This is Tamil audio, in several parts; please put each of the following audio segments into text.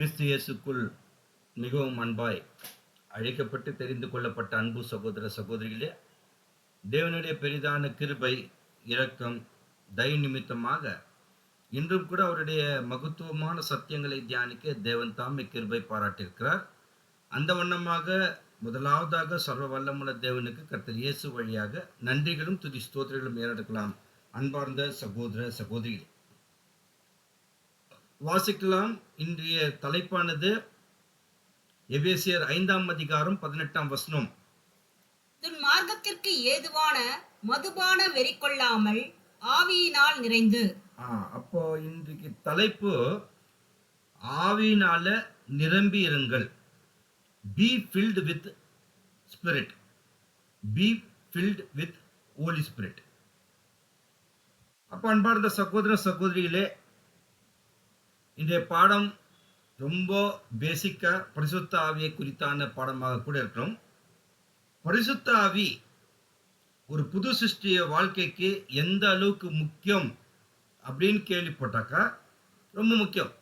கிறிஸ்து இயேசுக்குள் மிகவும் அன்பாய் அழைக்கப்பட்டு தெரிந்து கொள்ளப்பட்ட அன்பு சகோதர சகோதரிகளே, தேவனுடைய பெரிதான கிருபை, இரக்கம், தயை நிமித்தமாக இன்றும் கூட அவருடைய மகத்துவமான சத்தியங்களை தியானிக்க தேவன் தாமே கிருபை பாராட்டியிருக்கிறார். அந்த வண்ணமாக முதலாவதாக சர்வ வல்லமுள்ள தேவனுக்கு கர்த்தர் இயேசு வழியாக நன்றிகளும் துதி ஸ்தோத்திரங்களும் ஏறெடுக்கலாம். அன்பார்ந்த சகோதர சகோதரிகளே, வாசிக்கலாம். இன்றைய தலைப்பானது எபேசியர் 5:18. துன்மார்க்கத்திற்கு ஏதுவான மதுபான வெறி கொள்ளாமல் ஆவியினால் நிறைந்து. அப்போ இன்றைக்கு தலைப்பு ஆவியினால நிரம்பி இருங்கள். Be filled with spirit. Be filled with holy spirit. அப்போ அன்பார்ந்த சகோதர சகோதரிகளே, இன்றைய பாடம் ரொம்ப பேசிக்கா பரிசுத்த ஆவியை குறித்தான பாடமாக கூட இருக்கிறோம். பரிசுத்த ஆவி ஒரு புது சிருஷ்டிய வாழ்க்கைக்கு எந்த அளவுக்கு முக்கியம் அப்படின்னு கேள்விப்பட்டாக்கா ரொம்ப முக்கியம்.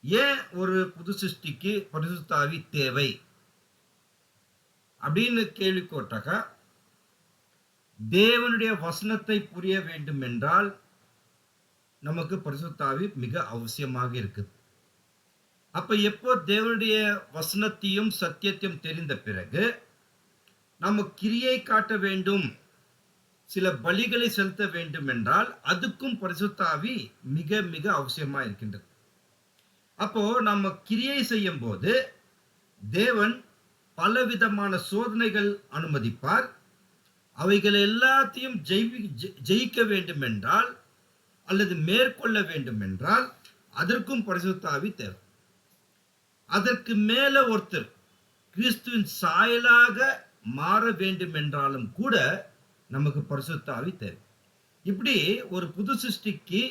ஏன் ஒரு புது சிருஷ்டிக்கு பரிசுத்த ஆவி தேவை அப்படின்னு கேள்வி போட்டாக்கா, தேவனுடைய வசனத்தை புரிய வேண்டும் என்றால் நமக்கு பரிசுத்த ஆவி மிக அவசியமாக இருக்குது. அப்ப எப்போ தேவனுடைய வசனத்தையும் சத்தியத்தையும் தெரிந்த பிறகு நம்ம கிரியை காட்ட வேண்டும், சில பலிகளை செலுத்த வேண்டும் என்றால் அதுக்கும் பரிசுத்த ஆவி மிக மிக அவசியமா இருக்கின்றது. அப்போ நம்ம கிரியை செய்யும் போது தேவன் பலவிதமான சோதனைகள் அனுமதிப்பார். அவைகள் எல்லாத்தையும் ஜெயிக்க வேண்டும் என்றால் அல்லது மேற்கொள்ள வேண்டும் என்றால் அதற்கும் பரிசுத்த ஆவி தேவை. அதற்கு மேல ஒருத்தர் கிறிஸ்துவின் சாயலாக மாற வேண்டும் என்றாலும் கூட நமக்கு பரிசுத்த ஆவி தேவை. இப்படி ஒரு புது சிருஷ்டிக்கு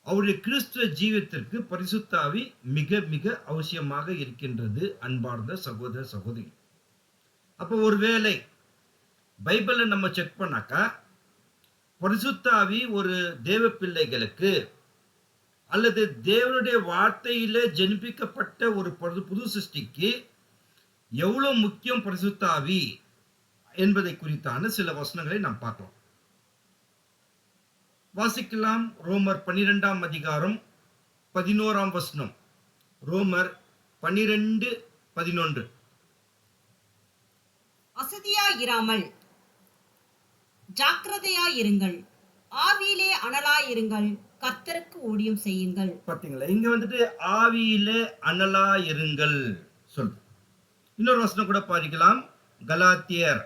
அவருடைய கிறிஸ்துவ ஜீவியத்திற்கு பரிசுத்த ஆவி மிக மிக அவசியமாக இருக்கின்றது. அன்பார்ந்த சகோதர சகோதரி, அப்போ ஒருவேளை பைபிளை நம்ம செக் பண்ணாக்கா பரிசுத்த ஆவி ஒரு தேவ பிள்ளைகளுக்கு அல்லது தேவனுடைய வார்த்தையில ஜெனிப்பிக்கப்பட்ட ஒரு புது சிருஷ்டிக்கு எவ்வளவு முக்கியம் பரிசுத்த ஆவி என்பதை குறித்தான சில வசனங்களை நாம் பார்க்கலாம். வாசிக்கலாம். ரோமர் 12:11. ரோமர் 12:11. அசதியாயிராமல் ஜாக்கிரதையாயிருங்கள், ஆவியிலே அனலாயிருங்கள், கர்த்தருக்கு ஊழியம் செய்யுங்கள். பாத்தீங்களா, இங்க வந்துட்டு ஆவியிலே அனலாயிருங்கள் சொல். இன்னொரு வசனம் கூட பாதிக்கலாம். கலாத்தியர்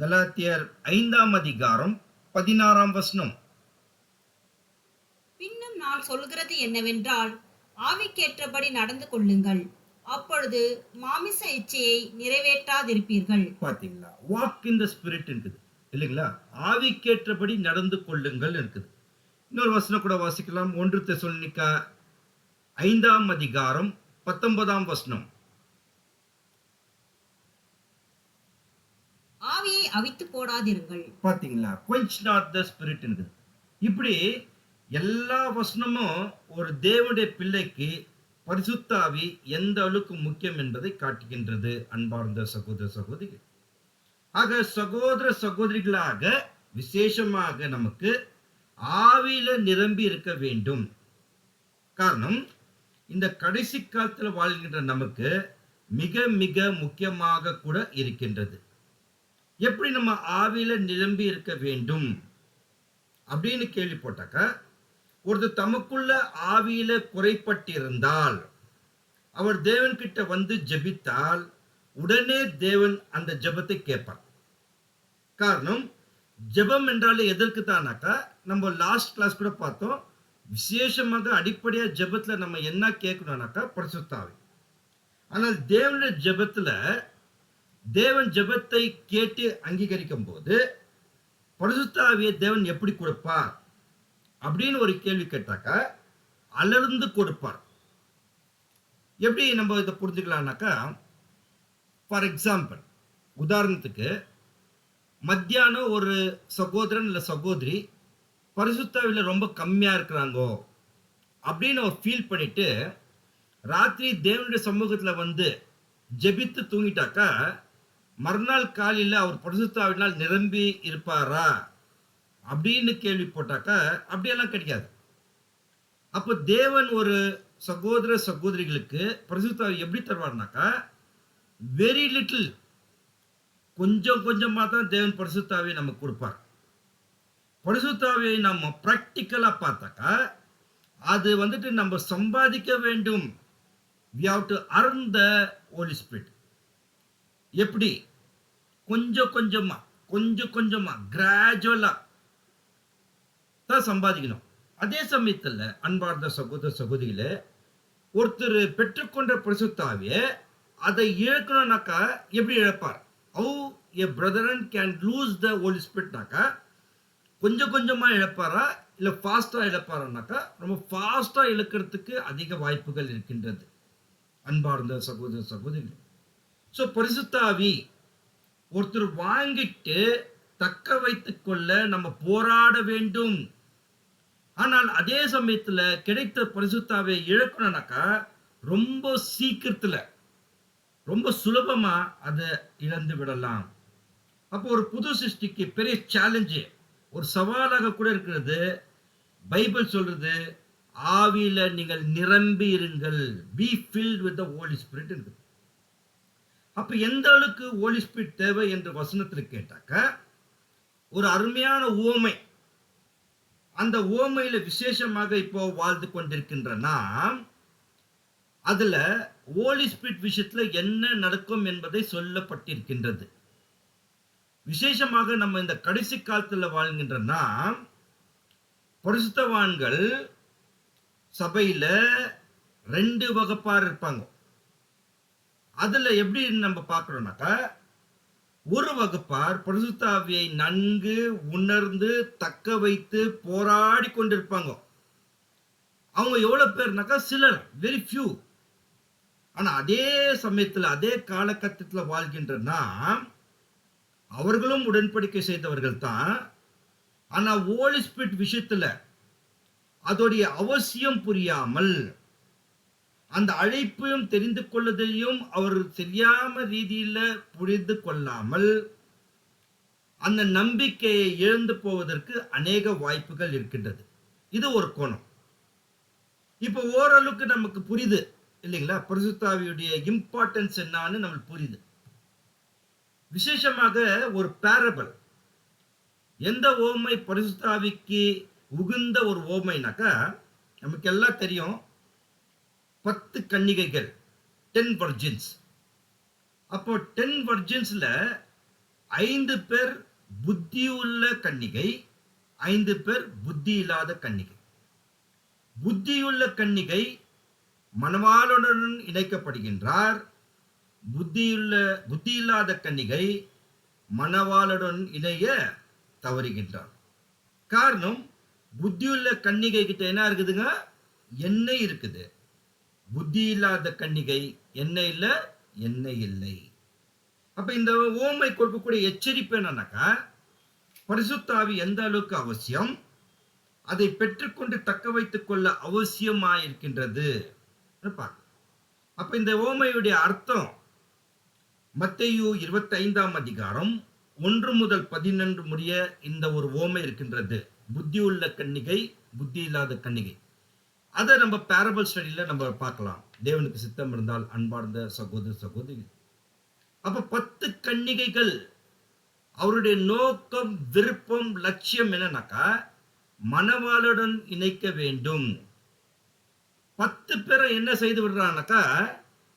5:16. பின்னும் நான் சொல்கிறது என்னவென்றால், ஆவிக்கேற்றபடி நடந்து கொள்ளுங்கள், அப்பொழுது மாமிச இச்சையை நிறைவேற்றாதிருப்பீர்கள். பாத்தீங்களா, வாக் இன் தி ஸ்பிரிட் இருக்குது இல்லைங்களா? ஆவிக்கேற்றபடி நடந்து கொள்ளுங்கள் இருக்குது. இன்னொரு வசனம் கூட வாசிக்கலாம். 1 தெசலோனிக்கா 5:19. ஆவியை அவித்து போடாதிருங்கள். பாத்தீங்களா, quench not the spirit இருக்குது. இப்படி எல்லா வசனமும் ஒரு தேவனுடைய பிள்ளைக்கு பரிசுத்த ஆவி எந்த அளவுக்கு முக்கியம் என்பதை காட்டுகின்றது. அன்பார்ந்த சகோதர சகோதரிகள், ஆக சகோதர சகோதரிகளாக விசேஷமாக நமக்கு ஆவியில நிரம்பி இருக்க வேண்டும். காரணம், இந்த கடைசி காலத்தில் வாழ்கின்ற நமக்கு மிக மிக முக்கியமாக கூட இருக்கின்றது. எப்படி நம்ம ஆவியில நிரம்பி இருக்க வேண்டும் அப்படின்னு கேள்வி போட்டாக்க, ஒருத்தர் தமக்குள்ள ஆவியில குறைப்பட்டிருந்தால் அவர் தேவன் கிட்ட வந்து ஜெபித்தால் உடனே தேவன் அந்த ஜெபத்தை கேட்பார். காரணம், ஜெபம் என்றாலே எதற்கு தானாக்கா, நம்ம லாஸ்ட் கிளாஸ் கூட பார்த்தோம், விசேஷமாக அடிப்படையா ஜெபத்துல நம்ம என்ன கேட்கணும்னாக்கா பரிசுத்த ஆவி. ஆனால் தேவனுடைய ஜெபத்துல தேவன் ஜெபத்தை கேட்டு அங்கீகரிக்கும் போது பரிசுத்த ஆவியை தேவன் எப்படி கொடுப்பார் அப்படின்னு ஒரு கேள்வி கேட்டாக்கா அலர்ந்து கொடுப்பார். எப்படி நம்ம இதை புரிஞ்சுக்கலாம்னாக்கா, ஃபார் எக்ஸாம்பிள், உதாரணத்துக்கு மத்தியானம் ஒரு சகோதரன் இல்லை சகோதரி பரிசுத்த ஆவியில ரொம்ப கம்மியா இருக்கிறாங்கோ அப்படின்னு அவர் ஃபீல் பண்ணிட்டு ராத்திரி தேவனுடைய சமூகத்துல வந்து ஜெபித்து தூங்கிட்டாக்கா மறுநாள் காலையில அவர் பரிசுத்த ஆவியினால் நிரம்பி இருப்பாரா அப்படின்னு கேள்வி போட்டாக்கா அப்படியெல்லாம் கிடைக்காது. அப்போ தேவன் ஒரு சகோதர சகோதரிகளுக்கு பரிசுத்த ஆவி எப்படி தருவார்னாக்கா வெரி லிட்டில், கொஞ்சம் கொஞ்சமா தான் தேவன் பரிசுத்த ஆவியை நமக்கு கொடுப்பார். பரிசுத்த ஆவியை நம்ம பிராக்டிக்கலா பார்த்தாக்கா அது வந்துட்டு நம்ம சம்பாதிக்க வேண்டும். we have to earn the Holy Spirit. எப்படி? கொஞ்சம் கொஞ்சமா கொஞ்சம் கொஞ்சமா கிராஜுவலா தான் சம்பாதிக்கணும். அதே சமயத்துல அன்பார்ந்த சகோதர சகோதரிகளே, ஒருத்தர் பெற்றுக்கொண்ட பரிசுத்த ஆவியை அதை இழக்கணும்னாக்கா எப்படி இழப்பார்? how a brethren can lose the Holy Spiritனாக்கா கொஞ்சம் கொஞ்சமா இழப்பாரா இல்ல ஃபாஸ்டா இழப்பாரானாக்கா ரொம்ப ஃபாஸ்டா இழக்கிறதுக்கு அதிக வாய்ப்புகள் இருக்கின்றது அன்பார்ந்த சகோதர சகோதரிகளே. ஸோ பரிசுத்த ஆவி ஒருத்தர் வாங்கிட்டு தக்க வைத்துக் கொள்ள நம்ம போராட வேண்டும். ஆனால் அதே சமயத்துல கிடைத்த பரிசுத்த ஆவியை இழக்கணும்னாக்கா ரொம்ப சீக்கிரத்துல ரொம்ப சுலபமா அதை இழந்து விடலாம். அப்போ ஒரு புது சிருஷ்டிக்கு பெரிய சேலஞ்சு, ஒரு சவாலாக கூட இருக்கிறது. பைபிள் சொல்றது ஆவியில நீங்கள் நிரம்பி இருங்கள், be filled with the Holy Spirit இருக்கு. அப்ப எந்த அளவுக்கு Holy Spirit தேவை என்று வசனத்தில் கேட்டாக்க ஒரு அருமையான உவமை, அந்த உவமையில விசேஷமாக இப்போ வாழ்ந்து கொண்டிருக்கின்ற நாம் அதுல Holy Spirit விஷயத்துல என்ன நடக்கும் என்பதை சொல்லப்பட்டிருக்கின்றது. விசேஷமாக நம்ம இந்த கடைசி காலத்துல வாழ்கின்ற நாம் பரிசுத்தவான்கள் சபையில 2 வகுப்பார் இருப்பாங்க. அதுல எப்படி நம்ம பார்க்கிறோம்னாக்கா ஒரு வகுப்பார் பரிசுத்த ஆவியை நன்கு உணர்ந்து தக்க வைத்து போராடி கொண்டிருப்பாங்க. அவங்க எவ்வளவு பேர்னாக்கா சிலர், வெரி ஃபியூ. ஆனா அதே சமயத்துல அதே காலகட்டத்துல வாழ்கின்ற நாம் அவர்களும் உடன்படிக்கை செய்தவர்கள் தான். ஆனா ஹோலி ஸ்பிரிட் விஷயத்துல அதோடைய அவசியம் புரியாமல் அந்த அழைப்பையும் தெரிந்து கொள்வதையும் அவர் சரியான ரீதியில புரிந்து கொள்ளாமல் அந்த நம்பிக்கையை இழந்து போவதற்கு அநேக வாய்ப்புகள் இருக்கின்றது. இது ஒரு கோணம். இப்போ ஓரளவுக்கு நமக்கு புரியுது இல்லைங்களா, பரிசுத்த ஆவியுடைய இம்பார்ட்டன்ஸ் என்னன்னு நமக்கு புரியுது. விசேஷமாக ஒரு பேரபிள், எந்த ஓமை பரிசுத்த ஆவிக்கு உகுந்த ஒரு ஓமைனாக்கா நமக்கு எல்லாம் தெரியும். 10 கன்னிகைகள், 10 வர்ஜின்ஸ். அப்போ 10 வர்ஜின்ஸ்ல 5 பேர் புத்தியுள்ள கன்னிகை, 5 பேர் புத்தி இல்லாத கன்னிகை. புத்தியுள்ள கன்னிகை மணவாளனுடன் இணைக்கப்படுகின்றார். புத்தி இல்லாத கன்னிகை மணவாளனுடன் இணைய தவறுகின்றார். காரணம், புத்தியுள்ள கன்னிகை கிட்ட என்ன இருக்குதுங்க? எண்ணெய் இருக்குது. புத்தி இல்லாத கன்னிகை எண்ணெய் இல்ல, எண்ணெய் இல்லை. அப்ப இந்த ஓமை கொடுக்கக்கூடிய எச்சரிப்பு என்னன்னாக்கா பரிசுத்த ஆவி எந்த அளவுக்கு அவசியம், அதை பெற்றுக்கொண்டு தக்க வைத்துக் கொள்ள அவசியமாயிருக்கின்றது. அப்ப இந்த ஓமையுடைய அர்த்தம் மத்தேயு 25ஆம் அதிகாரம் 1 முதல் 11 முடிய இந்த ஒரு ஓமை இருக்கின்றது. புத்தி உள்ள கன்னிகை, புத்தி இல்லாத கன்னிகை. அதை நம்ம பேரபிள் ஸ்டடியில நம்ம பார்க்கலாம், தேவனுக்கு சித்தம் இருந்தால் அன்பார்ந்த சகோதர சகோதரி. அப்ப 10 கன்னிகைகள் அவருடைய நோக்கம், விருப்பம், லட்சியம் என்னன்னாக்கா மணவாளுடன் இணைக்க வேண்டும். 10 பேரை என்ன செய்து விடுறாங்கனாக்கா,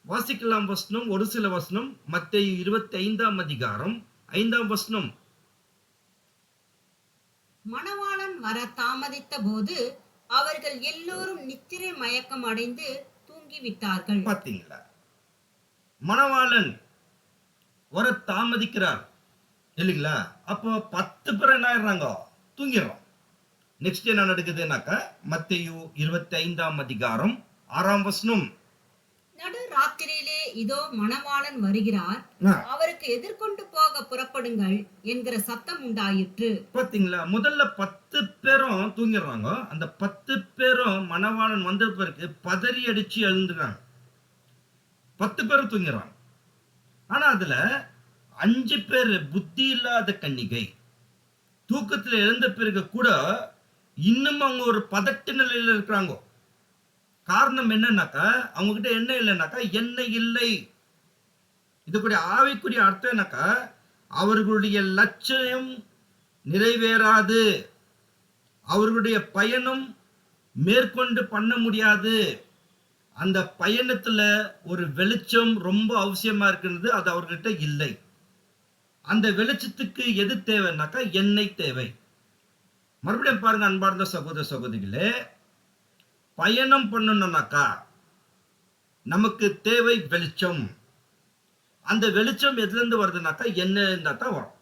வாசிக்கலாம் வசனம், ஒரு சில வசனம். மத்தேயு 25ஆம் அதிகாரம் 5ஆம் வசனம். மணவாளன் வர தாமதித்த போது அவர்கள் எல்லோரும் நித்திரை மயக்கம் அடைந்து தூங்கிவிட்டார்கள். பாத்தீங்களா, மணவாளன் வர தாமதிக்கிறார் இல்லைங்களா? அப்போ 10 பேர் என்ன ஆயிடுறாங்க? தூங்கிடுறோம். நெக்ஸ்ட் என்ன நடக்குதுனாக்கா மத்தேயு 25ஆம் அதிகாரம் 6ஆம் வசனம். நடு ராத்திரியிலே இதோ மணவாளன் வருகிறார், ஆ, அவருக்கு எதிர்கொண்டு போக புறப்படுங்கள் என்கிற சத்தம் உண்டாயிற்று. பாத்தீங்களா? முதல்ல 10 பேரும் தூங்கிடுறாங்க. அந்த 10 பேரும் மணவாளன் வந்த பிறகு பதறி அடிச்சு எழுந்துறாங்க. 10 பேரும் தூங்கிடுறாங்க. ஆனா அதுல 5 பேர் புத்தி இல்லாத கன்னிகை தூக்கத்துல எழுந்த பிறகு கூட இன்னும் அவங்க ஒரு பதட்ட நிலையில இருக்கிறாங்க. காரணம் என்னன்னாக்கா, அவங்க கிட்ட எண்ணெய் இல்லைனாக்கா எண்ணெய் இல்லை. இதுக்குரிய ஆவிக்குரிய அர்த்தம் என்னக்கா, அவர்களுடைய லட்சியம் நிறைவேறாது, அவர்களுடைய பயணம் மேற்கொண்டு பண்ண முடியாது. அந்த பயணத்துல ஒரு வெளிச்சம் ரொம்ப அவசியமா இருக்கிறது, அது அவர்கிட்ட இல்லை. அந்த வெளிச்சத்துக்கு எது தேவைன்னாக்கா எண்ணெய் தேவை. மறுபடியும் பாருங்க அன்பார்ந்த சகோதர சகோதரிகளே, பயணம் பண்ணணும்னாக்கா நமக்கு தேவை வெளிச்சம். அந்த வெளிச்சம் எதுல இருந்து வருதுனாக்கா எண்ணெய் இருந்தா தான் வரும்.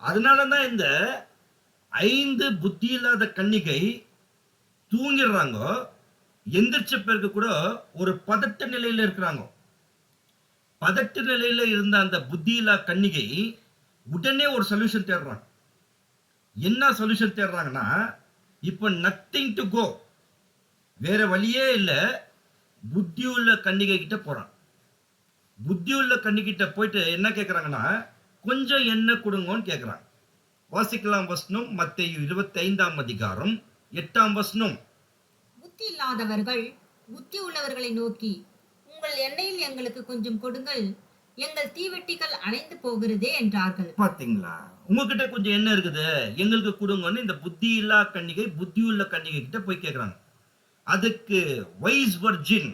அதனாலதான் இந்த 5 புத்தி இல்லாத கன்னிகை தூங்கிடுறாங்க. எந்திரிச்ச பிறகு கூட ஒரு பதட்ட நிலையில இருக்கிறாங்க. பதட்ட நிலையில இருந்த அந்த புத்தி இல்லா கன்னிகை உடனே ஒரு சொல்யூஷன் தேடுறாங்க. என்ன சொல்யூஷன் தேடுறாங்கன்னா, இப்ப நத்திங் டு கோ, வேற வழியே இல்ல, புத்தி உள்ள கன்னிகை கிட்ட போறான். புத்தி உள்ள கன்னிகிட்ட போயிட்டு என்ன கேட்கறாங்கன்னா, கொஞ்சம் எண்ணெய் கொடுங்கன்னு கேட்கறாங்க. வாசிக்கலாம் வசனம், மத்தேயு 25ஆம் அதிகாரம் 8ஆம் வசனம். புத்தி இல்லாதவர்கள் புத்தி உள்ளவர்களை நோக்கி, உங்கள் எண்ணெயில் எங்களுக்கு கொஞ்சம் கொடுங்கள், எங்கள் தீவெட்டிகள் அணைந்து போகிறதே என்றார்கள். பாத்தீங்களா? உங்ககிட்ட கொஞ்சம் எண்ணெய் இருக்குது, எங்களுக்கு கொடுங்கன்னு இந்த புத்தி இல்லா கன்னிகை புத்தி உள்ள கன்னிகை கிட்ட போய் கேட்கறாங்க. அதுக்கு வைஸ் வர்ஜின்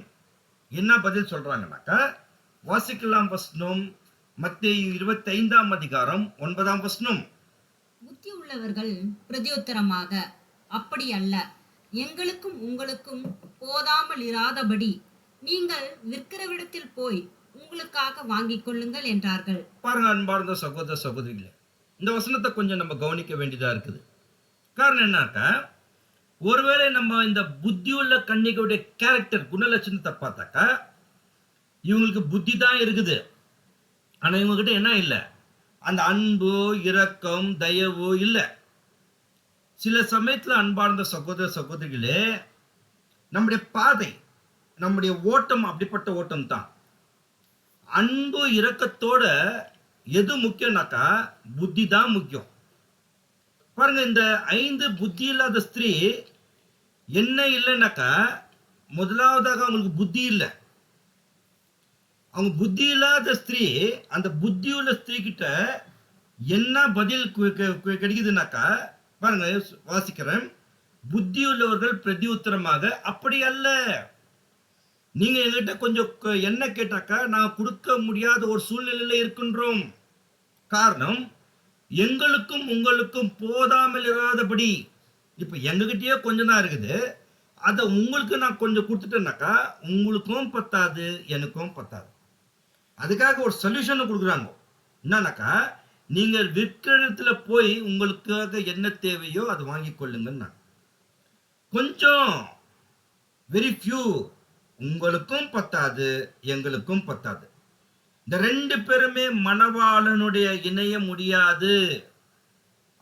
என்ன பதில் சொல்றாங்கன்னாக்கா, வாசிக்கலாம் வசனம், மத்தேயு 25ஆம் அதிகாரம் 9ஆம் வசனம். புத்தி உள்ளவர்கள் பிரதியுத்தரமாக, அப்படி அல்ல, எங்களுக்கும் உங்களுக்கும் போதாமல் இராதபடி நீங்கள் விற்கிறவிடத்தில் போய் உங்களுக்காக வாங்கிக் கொள்ளுங்கள் என்றார்கள். பாருங்க அன்பார்ந்த சகோதர சகோதரிகளே, இந்த வசனத்தை கொஞ்சம் நம்ம கவனிக்க வேண்டியதா இருக்குது. காரணம் என்னக்கா, ஒருவேளை நம்ம இந்த புத்தியுள்ள கன்னிகையுடைய கேரக்டர் குணலட்சணத்தை பார்த்தாக்கா, இவங்களுக்கு புத்தி தான் இருக்குது, ஆனா இவங்க கிட்ட என்ன இல்லை, அந்த அன்பு இரக்கம் தயவு இல்லை. சில சமயத்துல அன்பார்ந்த சகோதர சகோதரிகளே, நம்முடைய பாதை, நம்முடைய ஓட்டம் அப்படிப்பட்ட ஓட்டம் தான். அன்பு இரக்கத்தோட எது முக்கியம்னாக்கா புத்தி தான் முக்கியம். பாருங்க, இந்த 5 புத்தி இல்லாத ஸ்திரீ என்ன இல்லைன்னாக்கா, முதலாவதாக அவங்களுக்கு புத்தி இல்லை. அவங்க புத்தி இல்லாத ஸ்திரீ அந்த புத்தி உள்ள ஸ்திரீ கிட்ட என்ன பதில் கிடைக்குதுனாக்கா, பாருங்க வாசிக்கிறேன். புத்தி உள்ளவர்கள் பிரதி உத்தரமாக, அப்படி அல்ல, நீங்க எங்கிட்ட கொஞ்சம் என்ன கேட்டாக்கா நான் கொடுக்க முடியாத ஒரு சூழ்நிலையில இருக்கின்றோம். காரணம், எங்களுக்கும் உங்களுக்கும் போதாமல் இராதபடி. இப்ப எங்ககிட்டயே கொஞ்சம் தான் இருக்குது, அதை உங்களுக்கு நான் கொஞ்சம் கொடுத்துட்டேன்னாக்கா உங்களுக்கும் பத்தாது எனக்கும் பத்தாது. அதுக்காக ஒரு சொல்யூஷன் கொடுக்குறாங்க. என்னன்னாக்கா, நீங்கள் விற்கிற இடத்துல போய் உங்களுக்காக என்ன தேவையோ அதை வாங்கி கொள்ளுங்க. கொஞ்சம், வெரி ஃபியூ, உங்களுக்கும் பத்தாது எங்களுக்கும் பத்தாது. இந்த 2 பேருமே மணவாளனுடைய இணைய முடியாது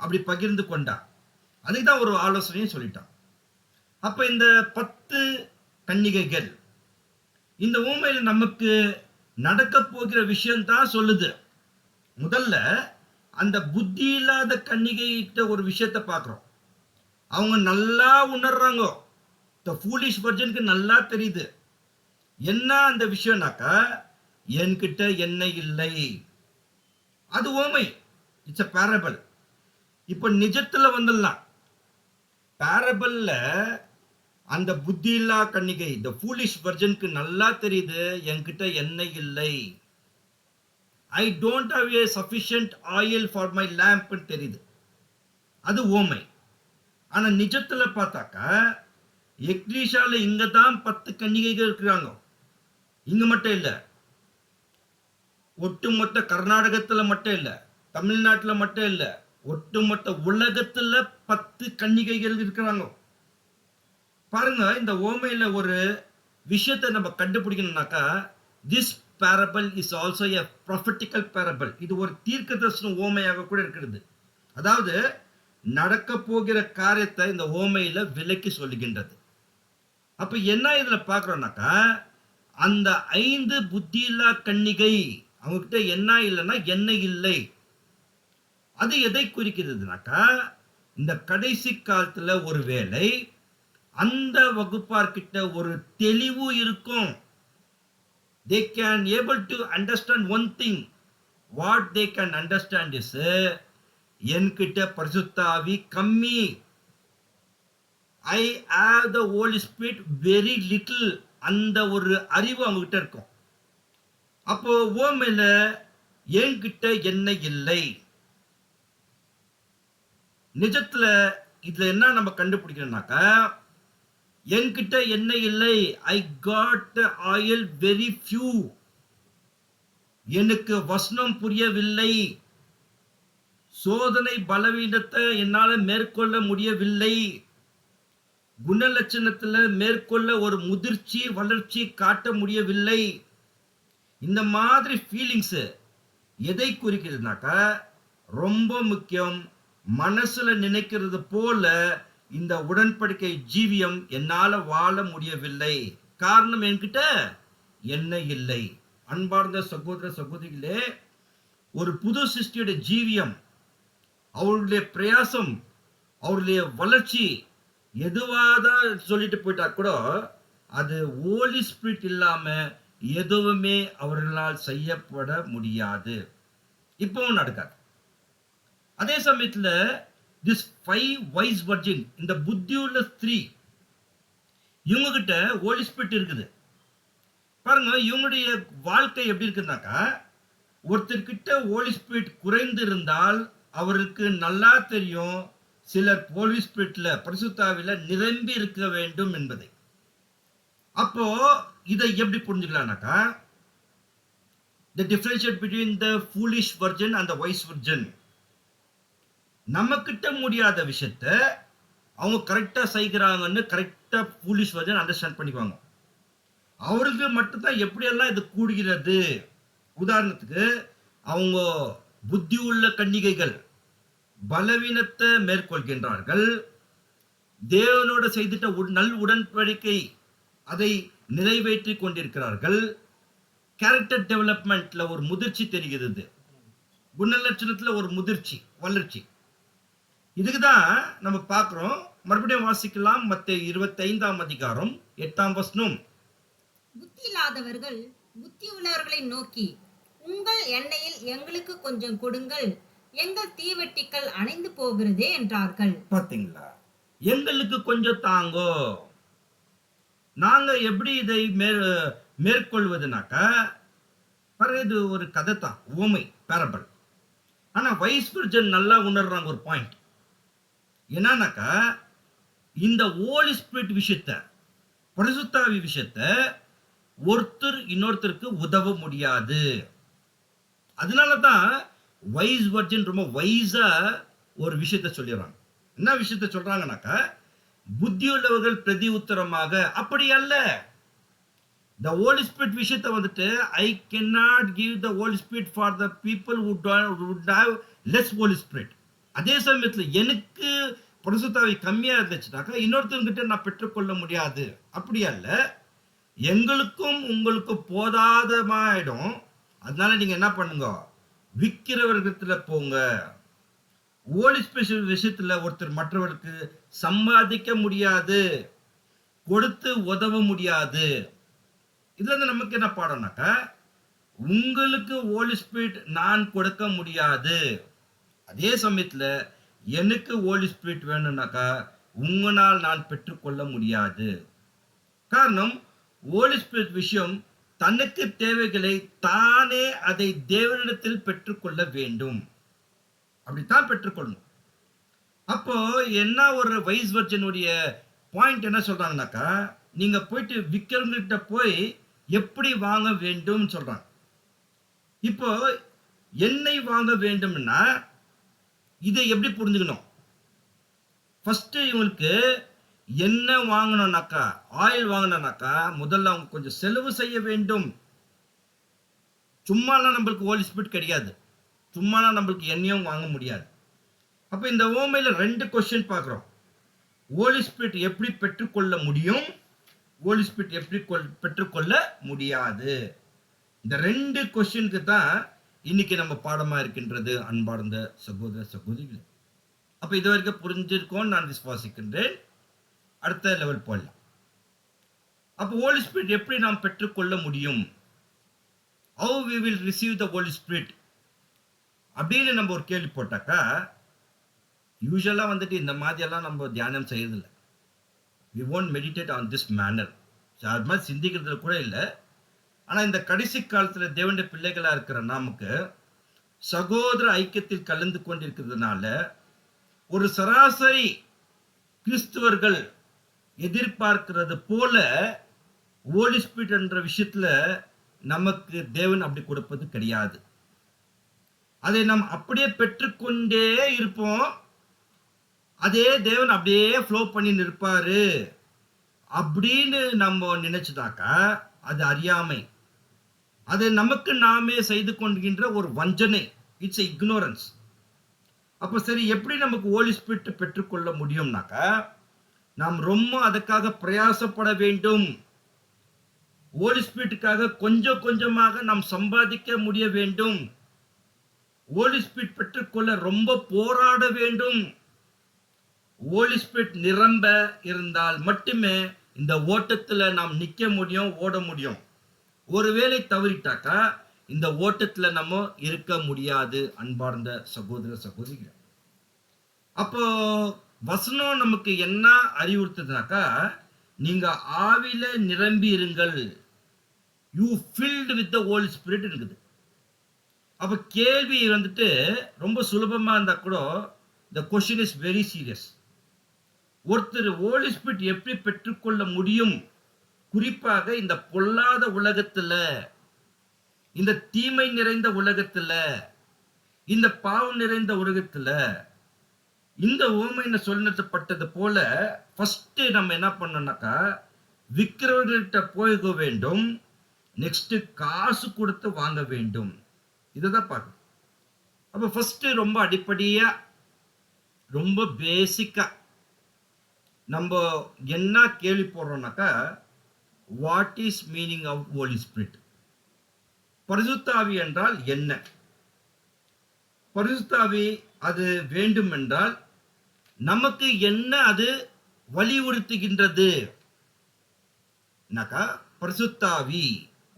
அப்படி பகிர்ந்து கொண்டா. அதுதான் ஒரு ஆலோசனையும் சொல்லிட்டான். அப்ப இந்த 10 கன்னிகைகள் இந்த ஊமையில நமக்கு நடக்க போகிற விஷயம் தான் சொல்லுது. முதல்ல அந்த புத்தி இல்லாத கன்னிகை கிட்ட ஒரு விஷயத்தை பார்க்கிறோம். அவங்க நல்லா உணர்றாங்க. the foolish virginக்கு நல்லா தெரியுது. என்ன அந்த விஷயம்னாக்கா, என்கிட்ட எண்ணெய் இல்லை. அது ஓமை, இட்ஸ் a parable. இப்ப நிஜத்துல வந்துடலாம். parableல அந்த புத்தி இல்லா கன்னிகை the foolish virginக்கு நல்லா தெரியுது, என்கிட்ட எண்ணெய் இல்லை, I don't have a sufficient oil for my lamp தெரியுது. அது ஓமை. ஆனா நிஜத்துல பார்த்தாக்கா, எக்ரீஷால இங்க தான் 10 கன்னிகைகள் இருக்கிறாங்க. இங்க மட்டும் இல்ல, ஒட்டுமொத்த கர்நாடகத்துல மட்டும் இல்ல, தமிழ்நாட்டுல மட்டும் இல்ல, ஒட்டுமொத்த உலகத்துல 10 கன்னிகைகள் இருக்கிறாங்க. பாருங்க, இந்த ஓமையில ஒரு விஷயத்தை நம்ம கண்டுபிடிக்கணும்னாக்கா, this parable is also a prophetical parable. இது ஒரு தீர்க்கதரிசன உவமையாக கூட இருக்கிறது. அதாவது நடக்க போகிற காரியத்தை இந்த உவமையில விளக்கி சொல்லுகின்றது. அப்ப என்ன இதுல பார்க்கிறோம்னாக்கா, அந்த 5 புத்தியில்லா கன்னிகை அவங்க கிட்ட என்ன இல்லைன்னா எண்ணெய் இல்லை. அது எதை குறிக்கிறதுனாக்கா, இந்த கடைசி காலத்துல ஒருவேளை அந்த வகுப்பார்கிட்ட ஒரு தெளிவு இருக்கும். They can able to understand one thing. What they can understand is என்கிட்ட பரிசுத்த ஆவி கம்மி. I have the Holy Spirit very little. அந்த ஒரு அறிவு அவங்க கிட்ட இருக்கும். அப்போ உவமையில என்கிட்ட எண்ணெய் இல்லை. நிஜத்துல இதுல என்ன நம்ம கண்டுபிடிக்கணும்னாக்கா, என்கிட்ட எண்ணெய் இல்லை. I got oil very few. எனக்கு வசனம் புரியவில்லை. சோதனை பலவீனத்தை என்னால மேற்கொள்ள முடியவில்லை. குணலட்சணத்துல மேற்கொள்ள ஒரு முதிர்ச்சி வளர்ச்சி காட்ட முடியவில்லை. இந்த மாதிரி ஃபீலிங்ஸ் எதை குறிக்கிறதுனாக்கா, ரொம்ப முக்கியம், மனசுல நினைக்கிறது போல இந்த உடன்படிக்கை ஜீவியம் என்னால வாழ முடியவில்லை. காரணம் என்கிட்ட எண்ணெய் இல்லை. அன்பார்ந்த சகோதர சகோதரிகளே, ஒரு புது சிருஷ்டியோட ஜீவியம், அவருடைய பிரயாசம், அவருடைய வளர்ச்சி எதுவாதான் சொல்லிட்டு போயிட்டா கூட, அது ஹோலி ஸ்பிரிட் இல்லாம எதுவுமே அவர்களால் செய்யப்பட முடியாது. இப்பவும் நடக்காது. அதே சமயத்துல this 5 wise virgin, இந்த புத்தியுள்ள ஸ்திரீ, இவங்க கிட்ட ஹோலி ஸ்பிரிட் இருக்குது. பாருங்க, இவங்களுடைய வாழ்க்கை எப்படி இருக்குன்னாக்கா, ஒருத்தர்கிட்ட ஹோலி ஸ்பிரிட் குறைந்து இருந்தால் அவருக்கு நல்லா தெரியும் சிலர் ஹோலி ஸ்பிரிட்ல பரிசுத்த ஆவியில நிரம்பி இருக்க வேண்டும் என்பதை. அப்போ இதை எப்படி புரிஞ்சுக்கலாம்னாக்கா, the differentiate between the foolish virgin and the wise virgin. நம்ம கிட்ட முடியாத விஷயத்த அவங்க கரெக்டா செய்கிறாங்கன்னு கரெக்டா ஃபூலிஷ் வர்ஜன் அண்டர்ஸ்டாண்ட் பண்ணிக்குவாங்க. அவருக்கு மட்டும்தான் எப்படியெல்லாம் இது கூடுகிறது. உதாரணத்துக்கு, அவங்க புத்தி உள்ள கன்னிகைகள் பலவீனத்தை மேற்கொள்கின்றார்கள். தேவனோட செய்திட்ட நல் உடன்படிக்கை அதை நிறைவேற்றி கொண்டிருக்கிறார்கள். கேரக்டர் டெவலப்மெண்ட்ல ஒரு முதிர்ச்சி தெரிகிறது. குணலட்சணத்துல ஒரு முதிர்ச்சி வளர்ச்சி. இதுக்குதான் நம்ம பார்க்கிறோம். மறுபடியும் வாசிக்கலாம். மத்தேயு 25ஆம் அதிகாரம் 8ஆம் வசனம். புத்தி இல்லாதவர்கள் புத்தி உள்ளவர்களை நோக்கி, உங்கள் எண்ணெயில் எங்களுக்கு கொஞ்சம் கொடுங்கள், எங்கள் தீவெட்டிகள் அணைந்து போகிறதே என்றார்கள். பாத்தீங்களா, எங்களுக்கு கொஞ்சம் தாங்கோ. நாங்க எப்படி இதை மேற்கொள்வதுனாக்கா, இது ஒரு கதை தான், உவமை, பேரபிள். ஆனா வைஸ் விர்ஜன் நல்லா உணர்றாங்க ஒரு பாயிண்ட். என்னன்னாக்கா, இந்த ஹோலி ஸ்பிரிட் விஷயத்த, பரிசுத்த ஆவி விஷயத்த ஒருத்தர் இன்னொருத்தருக்கு உதவ முடியாது. அதனாலதான் வைஸ் வர்ஜன் ரொம்ப வைஸா ஒரு விஷயத்த சொல்லிடுறாங்க. என்ன விஷயத்த சொல்றாங்கன்னாக்கா, புத்தியுள்ளவர்கள் பிரதி உத்தரமாக, அப்படி அல்ல. The Holy Spirit விஷயத்தை வந்துட்டு, I cannot give the Holy Spirit for the people who would have less Holy Spirit. அதே சமயத்துல எனக்கு பரிசுத்த ஆவி கம்மியா இருந்துச்சுனாக்கா இன்னொருத்தவங்கிட்ட நான் பெற்றுக்கொள்ள முடியாது. அப்படி அல்ல, எங்களுக்கும் உங்களுக்கும் போதாதமாயிடும். அதனால நீங்க என்ன பண்ணுங்க, விக்கிறவர்கிட்ட போங்க. ஹோலி ஸ்பிரிட் விஷயத்துல ஒருத்தர் மற்றவருக்கு சம்பாதிக்க முடியாது, கொடுத்து உதவ முடியாது. இதுல இருந்து நமக்கு என்ன பாடம்னாக்கா, உங்களுக்கு ஹோலி ஸ்பிரிட் நான் கொடுக்க முடியாது. அதே சமயத்துல எனக்கு ஹோலி ஸ்பிரிட் வேணும்னாக்கா உங்களால் நான் பெற்றுக்கொள்ள முடியாது. காரணம், ஹோலி ஸ்பிரிட் விஷயம் தனக்கு தேவைகளை தானே அதை தேவனிடத்தில் பெற்றுக்கொள்ள வேண்டும். அப்படித்தான் பெற்றுக்கொள்ளணும். அப்போ என்ன ஒரு வைஸ் வர்ஜனுடைய பாயிண்ட் என்ன சொல்றாங்கனாக்கா, நீங்க போயிட்டு விக்கிறவங்ககிட்ட போய் எப்படி வாங்க வேண்டும் சொல்றாங்க. இப்போ எண்ணெய் வாங்க வேண்டும்னா இதை எப்படி புரிஞ்சுக்கணும்? ஃபர்ஸ்ட் இவங்களுக்கு எண்ணெய் வாங்கணும்னாக்கா, ஆயில் வாங்கணும்னாக்கா முதல்ல அவங்க கொஞ்சம் செலவு செய்ய வேண்டும். சும்மாலாம் நம்மளுக்கு ஹோலி ஸ்பிரிட் கிடையாது. சும்மாலாம் நம்மளுக்கு எண்ணெயும் வாங்க முடியாது. அப்ப இந்த உவமையில 2 கொஸ்டின் பார்க்கிறோம். ஹோலி ஸ்பிரிட் எப்படி பெற்றுக்கொள்ள முடியும்? ஹோலி ஸ்பிரிட் எப்படி பெற்றுக்கொள்ள முடியாது? இந்த 2 கொஸ்டினுக்கு தான் இன்னைக்கு நம்ம பாடமா இருக்கின்றது அன்பார்ந்த சகோதர சகோதரிகளே. அப்ப இது வரைக்கும் புரிஞ்சிருக்கோம்னு நான் விசுவாசிக்கின்றேன். அடுத்த லெவல் போடலாம். அப்ப ஹோலி ஸ்பிரிட் எப்படி நாம் பெற்றுக்கொள்ள முடியும்? How we will receive the Holy Spirit? அப்படின்னு நம்ம ஒரு கேள்வி போட்டாக்கா, யூசுவலா வந்துட்டு இந்த மாதிரியெல்லாம் நம்ம தியானம் செய்யறதில்ல. We won't meditate on this manner. அது மாதிரி சிந்திக்கிறதுல கூட இல்லை. ஆனா இந்த கடைசி காலத்துல தேவனுடைய பிள்ளைகளா இருக்கிற நமக்கு சகோதர ஐக்கியத்தில் கலந்து கொண்டிருக்கிறதுனால ஒரு சராசரி கிறிஸ்துவர்கள் எதிர்பார்க்கிறது போல ஹோலி ஸ்பிரிட் என்ற விஷயத்துல நமக்கு தேவன் அப்படி கொடுப்பது கிடையாது. அதை நாம் அப்படியே பெற்றுக்கொண்டே இருப்போம். அதே தேவன் அப்படியே ஃப்ளோ பண்ணி நிற்பாரு அப்படின்னு நம்ம நினைச்சதாக்கா அது அறியாமை. அது நமக்கு நாமே செய்து கொள்கின்ற ஒரு வஞ்சனை. It's ignorance. அப்ப சரி, எப்படி நமக்கு ஹோலி ஸ்பிரிட் பெற்றுக்கொள்ள முடியும்னாக்கா, நாம் ரொம்ப அதுக்காக பிரயாசப்பட வேண்டும். ஹோலி ஸ்பிரிட்டுக்காக கொஞ்சம் கொஞ்சமாக நாம் சம்பாதிக்க முடிய வேண்டும். ஹோலி ஸ்பிரிட் பெற்றுக்கொள்ள ரொம்ப போராட வேண்டும். ஹோலி ஸ்பிரிட் நிரம்ப இருந்தால் மட்டுமே இந்த ஓட்டத்துல நாம் நிக்க முடியும், ஓட முடியும். ஒருவேளை தவறிட்டாக்கா இந்த ஓட்டத்துல நம்ம இருக்க முடியாது அன்பார்ந்த சகோதர சகோதரிகள். அப்போ வசனம் நமக்கு என்ன அறிவுறுத்துதுனாக்கா, நீங்க ஆவில நிரம்பி இருங்கள். You filled with the holy spirit இருக்குது. அப்ப கேள்வி வந்துட்டு ரொம்ப சுலபமா இருந்தா கூட the question is very serious. ஒருத்தர் ஹோலி ஸ்பிரிட் எப்படி பெற்றுக்கொள்ள முடியும்? குறிப்பாக இந்த பொல்லாத உலகத்துல, இந்த தீமை நிறைந்த உலகத்துல, இந்த பாவம் நிறைந்த உலகத்துல, இந்த உவமையில சொல்லப்பட்டது போல ஃபர்ஸ்ட் நம்ம என்ன பண்ணோம்னாக்கா, விக்கிறவர்கள்ட்ட போக வேண்டும். நெக்ஸ்ட் காசு கொடுத்து வாங்க வேண்டும். இதுதான் பார்க்கணும். அப்ப ஃபர்ஸ்ட் ரொம்ப அடிப்படையா, ரொம்ப பேசிக்கா நம்ம என்ன கேள்வி போடுறோம்னாக்கா, what is meaning of holy spirit? பரிசுத்தாவி என்றால் என்ன? பரிசுத்தாவி அது வேண்டும் என்றால் நமக்கு என்ன அது வலியுறுத்துகின்றது? பரிசுத்தாவி,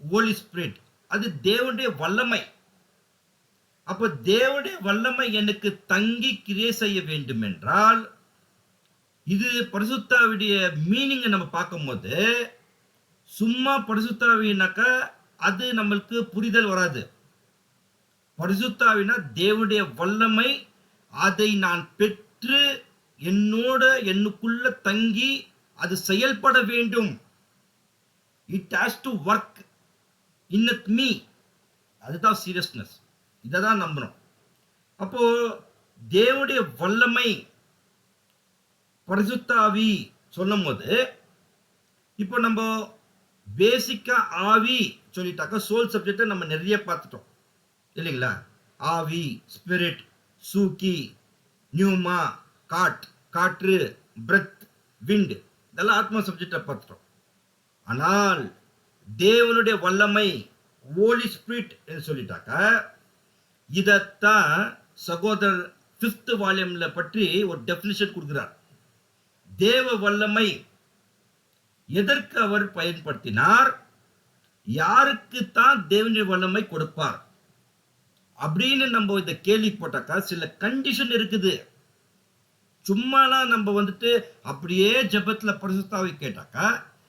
ஹோலி ஸ்பிரிட், அது தேவனுடைய வல்லமை. அப்ப தேவனுடைய வல்லமை எனக்கு தங்கி கிரியை செய்ய வேண்டும் என்றால், இது பரிசுத்தாவிடைய மீனிங்கை நம்ம பார்க்கும்போது, சும்மா பரிசுத்தாவினாக்கா அது நம்மளுக்கு புரிதல் வராது. பரிசுத்தாவினா தேவனுடைய வல்லமை, அதை நான் பெற்று என்னோட என்னுக்குள்ள தங்கி அது செயல்பட வேண்டும். It has to work in me. அதுதான் சீரியஸ்னஸ். இதை தான் நம்பணும். அப்போ தேவனுடைய வல்லமை, பரிசுத்தாவி சொல்லும் போது, இப்போ நம்ம பேசிக்கா ஆவி சொல்லிட்டாக்கா சோல் சப்ஜெக்டை நம்ம நிறைய பார்த்துட்டோம் இல்லைங்களா? ஆவி, ஸ்பிரிட், சூக்கி, நியூமா, காற்று, பிரெத், விண்ட், இதெல்லாம் ஆத்மா சப்ஜெக்டை பார்த்துட்டோம். ஆனால் தேவனுடைய வல்லமை, ஹோலி ஸ்பிரிட் என்று சொல்லிட்டாக்கா, இதத்தான் சகோதரர் 5th வால்யூம்ல பற்றி ஒரு டெஃபினிஷன் கொடுக்கிறார். தேவ வல்லமை எதற்கு அவர் பயன்படுத்தினார்? யாருக்கு தான் தேவனுடைய வல்லமை கொடுப்பார் அப்படின்னு நம்ம இந்த கேள்வி போட்டாக்கா சில கண்டிஷன் இருக்குது. சும்மாலாம் நம்ம வந்துட்டு அப்படியே ஜெபத்துல பரிசுத்தாவை கேட்டாக்கா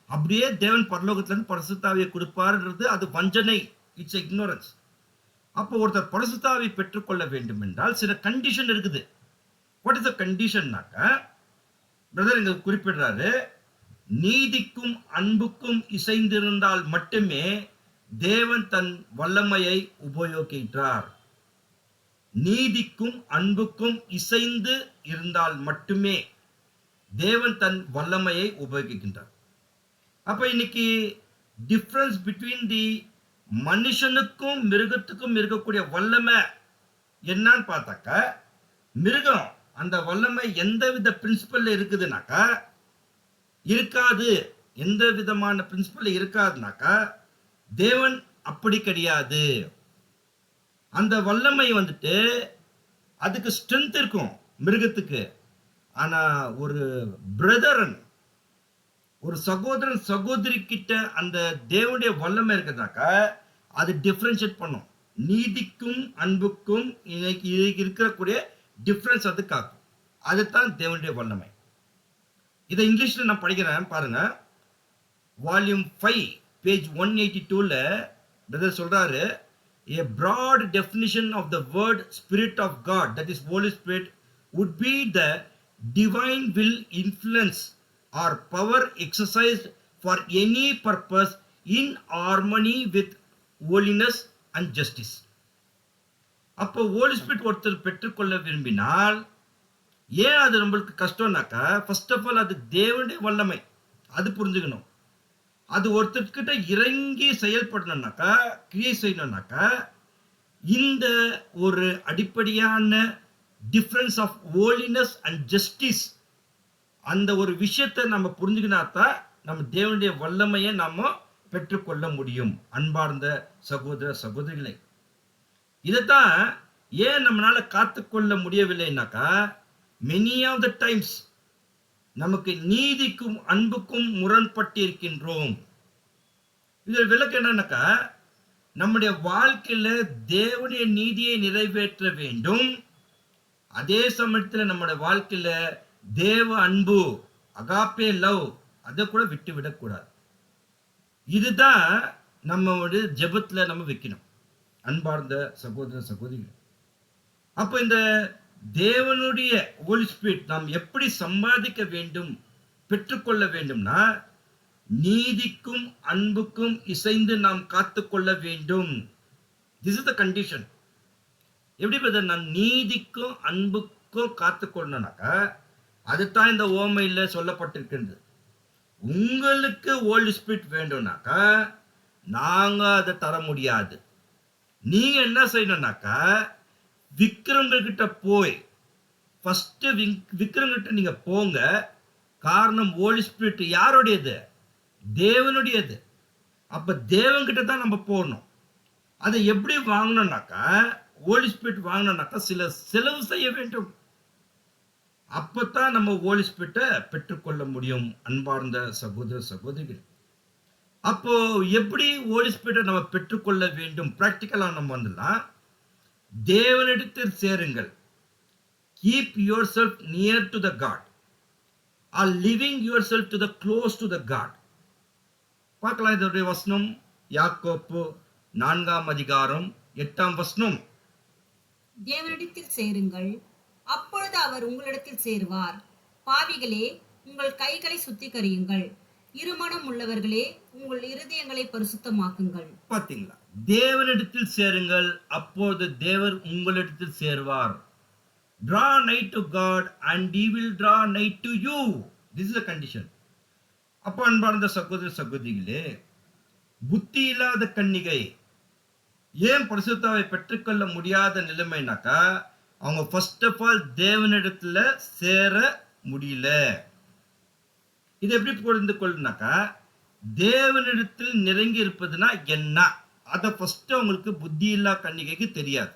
அப்படியே தேவன் பரலோகத்துல இருந்து பரிசுத்தாவியை கொடுப்பாருன்றது அது வஞ்சனை. It's ignorance. அப்போ ஒருத்தர் பரிசுத்தாவை பெற்றுக்கொள்ள வேண்டும் என்றால் சில கண்டிஷன் இருக்குது. வாட் இஸ் த கண்டிஷன்னாக்கா, பிரதர் இங்க குறிப்பிடுறாரு, நீதிக்கும் அன்புக்கும் இசைந்திருந்தால் மட்டுமே தேவன் தன் வல்லமையை உபயோகிக்கிறார். நீதிக்கும் அன்புக்கும் இசைந்து இருந்தால் மட்டுமே தேவன் தன் வல்லமையை உபயோகிக்கின்றார். அப்ப இன்னைக்கு டிஃபரன்ஸ் பிட்வீன் தி மனுஷனுக்கும் மிருகத்துக்கும் இருக்கக்கூடிய வல்லமை என்னன்னு பார்த்தாக்கா, மிருகம் அந்த வல்லமை எந்தவித பிரின்சிபல்ல இருக்குதுனாக்கா இருக்காது. எந்த விதமான பிரின்சிபல் இருக்காதுனாக்கா தேவன் அப்படி கிடையாது. அந்த வல்லமை வந்துட்டு அதுக்கு ஸ்ட்ரென்த் இருக்கும் மிருகத்துக்கு. ஆனா ஒரு பிரதரன், ஒரு சகோதரன் சகோதரி கிட்ட அந்த தேவனுடைய வல்லமை இருக்குதாக்கா அது டிஃபரன்ஷியேட் பண்ணும். நீதிக்கும் அன்புக்கும் இன்னைக்கு இருக்கக்கூடிய டிஃபரன்ஸ் அது காக்கும். அதுதான் தேவனுடைய வல்லமை. இதை இங்கிலீஷ்ல நான் படிக்கிறேன் பாருங்க. வால்யூம் 5 பேஜ் 182ல பிரதர் சொல்றாரு, a broad definition of the word spirit of God, that is Holy Spirit, would be the divine will, influence or power exercised for any purpose in harmony with holiness and justice. அப்போ ஹோலி ஸ்பிரிட் ஒருத்தர் பெற்றுக்கொள்ள விரும்பினால் ஏன் அது நம்மளுக்கு கஷ்டம்னாக்கா, ஃபர்ஸ்ட் ஆஃப் ஆல் அது தேவனுடைய வல்லமை, அது புரிஞ்சுக்கணும். அது ஒருத்தர்கிட்ட இறங்கி செயல்படணும்னாக்கா, கிரியை செய்யணும்னாக்கா இந்த ஒரு அடிப்படையான difference of holiness and justice, அந்த ஒரு விஷயத்தை நம்ம புரிஞ்சுக்கினா தான் நம்ம தேவனுடைய வல்லமையை நாம பெற்றுக்கொள்ள முடியும். அன்பார்ந்த சகோதர சகோதரிகளை, இதைத்தான் ஏன் நம்மளால காத்துக்கொள்ள முடியவில்லைனாக்கா, மெனி ஆஃப் த டைம்ஸ் நமக்கு நீதிக்கும் அன்புக்கும் முரண்பட்டு இருக்கின்றோம். இது விளக்கு என்னன்னாக்கா, நம்முடைய வாழ்க்கையில தேவனுடைய நீதியை நிறைவேற்ற வேண்டும், அதே சமயத்துல நம்முடைய வாழ்க்கையில தேவ அன்பு, அகாப்பே லவ், அதை கூட விட்டு விடக்கூடாது. இதுதான் நம்மளுடைய ஜெபத்துல நம்ம வைக்கணும். அன்பார்ந்த சகோதர சகோதரிகள், அப்ப இந்த தேவனுடைய ஹோலி ஸ்பிரிட் நாம் எப்படி சம்பாதிக்க வேண்டும், பெற்றுக்கொள்ள வேண்டும்னா, நீதிக்கும் அன்புக்கும் இசைந்து நாம் காத்துக்கொள்ள வேண்டும். This is the condition. எப்படி பிரதர் நான் நீதிக்கும் அன்புக்கும் காத்துக்கொள்ளணும்னாக்கா, அதுதான் இந்த ஓமையில சொல்லப்பட்டிருக்கிறது. உங்களுக்கு ஹோலி ஸ்பிரிட் வேண்டும்னாக்கா நாங்க அதை தர முடியாது. நீங்க என்ன செய்யணும்னாக்கா, விக்கிரங்கிட்ட போய் ஃபர்ஸ்ட் விக்கிரங்கிட்ட நீங்க போங்க. காரணம் ஹோலி ஸ்பிரிட் யாருடையது? தேவனுடையது. அப்ப தேவன்கிட்ட தான் நம்ம போகணும். அதை எப்படி வாங்கணும்னாக்கா, ஹோலி ஸ்பிரிட் வாங்கணும்னாக்கா சில செலவு செய்ய வேண்டும். அப்பதான் நம்ம ஹோலி ஸ்பிரிட்டை பெற்றுக்கொள்ள முடியும். அன்பார்ந்த சகோதர சகோதரிகள், அப்போ எப்படி ஹோலி ஸ்பிரிட்டை நம்ம பெற்றுக்கொள்ள வேண்டும்? பிராக்டிக்கலா நம்ம வந்துடலாம். தேவனிடத்தில் சேருங்கள். Keep your self near to the god or living your self to the close to the god. பார்க்கலாம் இதனுடைய வசனம். யாக்கோப்பு 4ஆம் அதிகாரம் 8ஆம் வசனம். தேவனிடத்தில் சேருங்கள், அப்பொழுது அவர் உங்களிடத்தில் சேருவார். பாவிகளே, உங்கள் கைகளை சுத்திகரியுங்கள், இருமனம் உள்ளவர்களே, உங்கள் இருதயங்களை பரிசுத்தமாக்குங்கள். பாத்தீங்களா? தேவனிடத்தில் சேருங்கள், அப்போது தேவர் உங்களிடத்தில் சேருவார். Draw nigh to God and he will draw nigh to you. This is the condition. அப்ப அன்பார்ந்த சகோதர சகோதரிகளே, புத்தி இல்லாத கன்னிகை ஏன் பரிசுத்தாவை பெற்றுக்கொள்ள முடியாத நிலைமைனாக்கா, அவங்க ஃபர்ஸ்ட் ஆஃப் ஆல் தேவனிடத்துல சேர முடியல. இது எப்படி புரிந்து கொள்ளுனாக்கா, தேவனிடத்தில் நெருங்கி இருப்பதுன்னா என்ன, அதை ஃபர்ஸ்ட் அவங்களுக்கு புத்தி இல்லா கன்னிகைக்கு தெரியாது.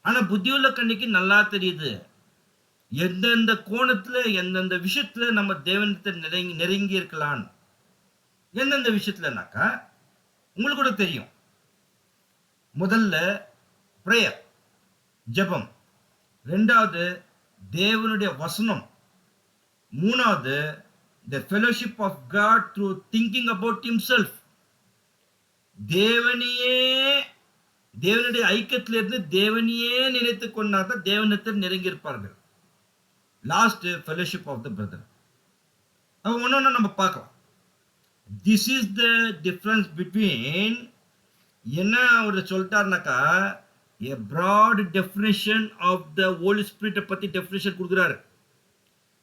ஆனா புத்தியுள்ள கன்னிக்கு நல்லா தெரியுது எந்தெந்த கோணத்துல எந்தெந்த விஷயத்துல நம்ம தேவனிடத்தில் நெருங்கி இருக்கலாம். எந்தெந்த விஷயத்துலனாக்கா உங்களுக்கு கூட தெரியும். முதல்ல பிரேயர், ஜெபம். ரெண்டாவது தேவனுடைய வசனம். மூணாவது the fellowship of God through thinking about himself. தேவனுடைய ஐக்கியத்திலிருந்து தேவனையே நினைத்து கொண்டாதான் தேவனிடத்தில் நெருங்கி இருப்பார்கள். Last fellowship of the brother. ஒன்னொன்னு நம்ம பார்க்கலாம். This is the difference between, என்ன அவர் சொல்லிட்டாருனாக்கா, a broad definition of the Holy Spirit பத்தி definition கொடுக்குறாரு.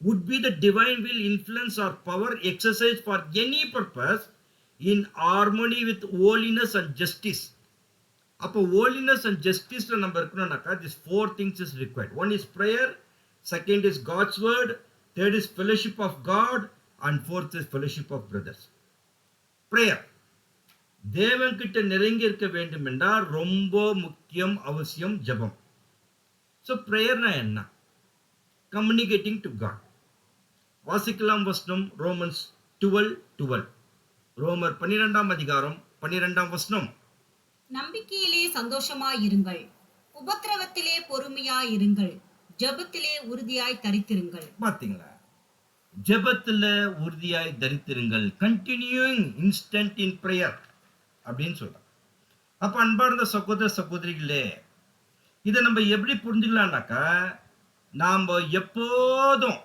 would be the divine will, influence or power exercised for any purpose in harmony with holiness and justice. அப்போ holiness and justiceல நம்ம இருக்கணும்னாக்கா these four things is required. One is prayer, second is God's word, third is fellowship of God, and fourth is fellowship of brothers. Prayer. தேவன் கிட்ட நெருங்கி இருக்க வேண்டும் என்றால் ரொம்ப முக்கியம், அவசியம் ஜெபம். ஸோ ப்ரேயர்னா என்ன? Communicating to god. வாசிக்கலாம் வசனம் ரோமன்ஸ் 12:12. ரோமர் 12ஆம் அதிகாரம் 12ஆம் வசனம். நம்பிக்கையிலே சந்தோஷமாயிருங்கள், உபத்திரவத்திலே பொறுமையாயிருங்கள், ஜெபத்திலே உறுதியாய் தரித்திருங்கள். பாத்தீங்களா? ஜெபத்துல உறுதியாய் தரித்திருங்கள், கண்டினியூயிங் இன்ஸ்டன்ட் இன் பிரேயர் அப்படின்னு சொல்றாங்க. அப்ப அன்பார்ந்த சகோதர சகோதரிகளே, இதை நம்ம எப்படி புரிஞ்சுக்கலாம்னாக்கா, நாம எப்போதும்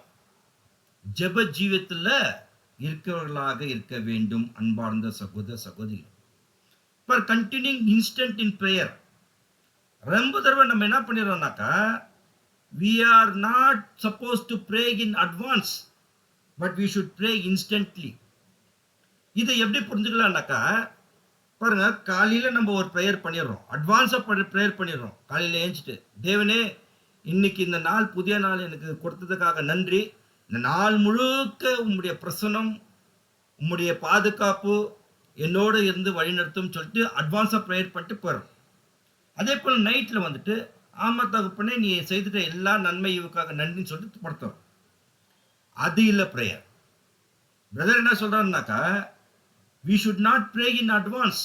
ஜெப ஜீவியத்துல இருக்கிறவர்களாக இருக்க வேண்டும். அன்பார்ந்த சகோதர சகோதரிகள், for continuing instant in prayer. ரொம்ப தடவை நம்ம என்ன பண்ணிடுறோம்னாக்கா, we are not supposed to pray in advance, but we should pray instantly. இதை எப்படி புரிஞ்சுக்கலாம்னாக்கா, பாருங்க, காலையில நம்ம ஒரு ப்ரேயர் பண்ணிடுறோம், அட்வான்ஸா ப்ரேயர் பண்ணிடுறோம். காலையில ஏஞ்சிட்டு, தேவனே இன்னைக்கு இந்த நாள் புதிய நாள் எனக்கு கொடுத்ததுக்காக நன்றி, இந்த நாள் முழுக்க உம்முடைய பிரசனம், உம்முடைய பாதுகாப்பு என்னோட இருந்து வழிநடத்தும் சொல்லிட்டு அட்வான்ஸா ப்ரேயர் பண்ணிட்டு போயிடும். அதே போல நைட்ல வந்துட்டு, ஆமா தகப்பனே நீ செய்துட்ட எல்லா நன்மை இவுக்காக நன்றின்னு சொல்லிட்டு படுத்தோம். அது இல்லை பிரேயர். பிரதர் என்ன சொல்றாருனாக்கா, we should not pray in advance,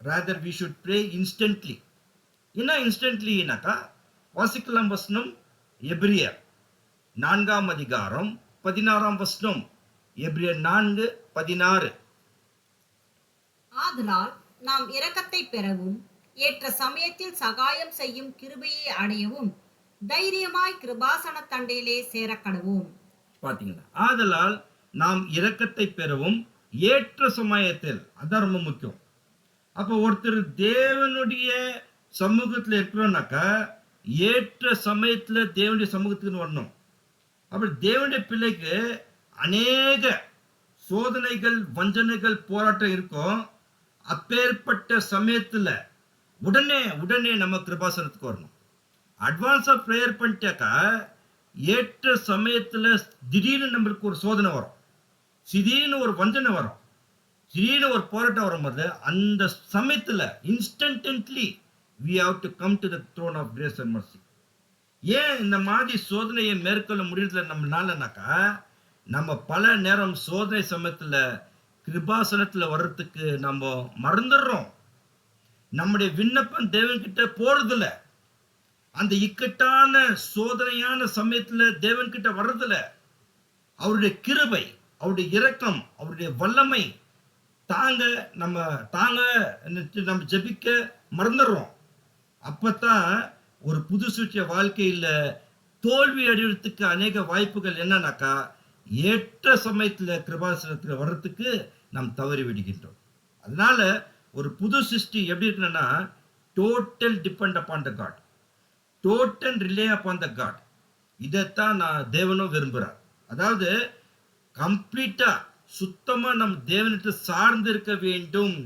rather we should pray instantly. என்ன instantlyனாக்கா, வாசிக்கலாம் வசனம் எபிரியர் 4ஆம் அதிகாரம் 16ஆம் வசனம். எபிரியர் 4:16. ஆதலால் நாம் இரக்கத்தை பெறவும், ஏற்ற சமயத்தில் சகாயம் செய்யும் கிருபையை அடையவும், தைரியமாய் கிருபாசன தண்டையிலே சேரக்கடவோம். பாத்தீங்களா? ஆதலால் நாம் இரக்கத்தை பெறவும், ஏற்ற சமயத்தில், அதான் ரொம்ப முக்கியம். அப்போ ஒருத்தர் தேவனுடைய சமூகத்தில் இருக்கிறோம்னாக்கா, ஏற்ற சமயத்துல தேவனுடைய சமூகத்துக்கு வரணும். அப்படி தேவனுடைய பிள்ளைக்கு அநேக சோதனைகள், வஞ்சனைகள், போராட்டம் இருக்கும். அப்பேற்பட்ட சமயத்துல உடனே நம்ம கிருபாசனத்துக்கு வரணும். அட்வான்ஸா ப்ரேயர் பண்ணிட்டாக்கா, ஏற்ற சமயத்துல திடீர்னு நம்மளுக்கு ஒரு சோதனை வரும், திடீர்னு ஒரு வஞ்சனை வரும், திடீர்னு ஒரு போராட்டம் வரும்போது அந்த சமயத்துல instantly we have to come to the throne of grace and mercy. ஏன் இந்த மாதிரி சோதனையை மேற்கொள்ள முடியல நம்மளாலனாக்கா, நம்ம பல நேரம் சோதனை சமயத்துல கிருபாசனத்துல வர்றதுக்கு நம்ம மறந்துடுறோம். நம்முடைய விண்ணப்பம் தேவன்கிட்ட போறதில்ல. அந்த இக்கட்டான சோதனையான சமயத்துல தேவன்கிட்ட வர்றதில்ல. அவருடைய கிருபை, அவருடைய இரக்கம், அவருடைய வல்லமை நம்ம ஜெபிக்க மறந்துடுறோம். அப்பதான் ஒரு புது சுற்றிய வாழ்க்கையில தோல்வி அடைவதற்கு அநேக வாய்ப்புகள் என்னன்னாக்கா, ஏற்ற சமயத்துல கிருபாசனத்துல வர்றதுக்கு நாம் தவறி விடுகின்றோம். அதனால ஒரு புது சிருஷ்டி எப்படி இருக்குன்னா, total depend upon the god, total rely upon the god. இதைத்தான் நான் தேவனும் விரும்புகிறார். அதாவது கம்ப்ளீட்டா சுத்தமா நம்ம தேவனிட்டு சார்ந்து இருக்க வேண்டும்.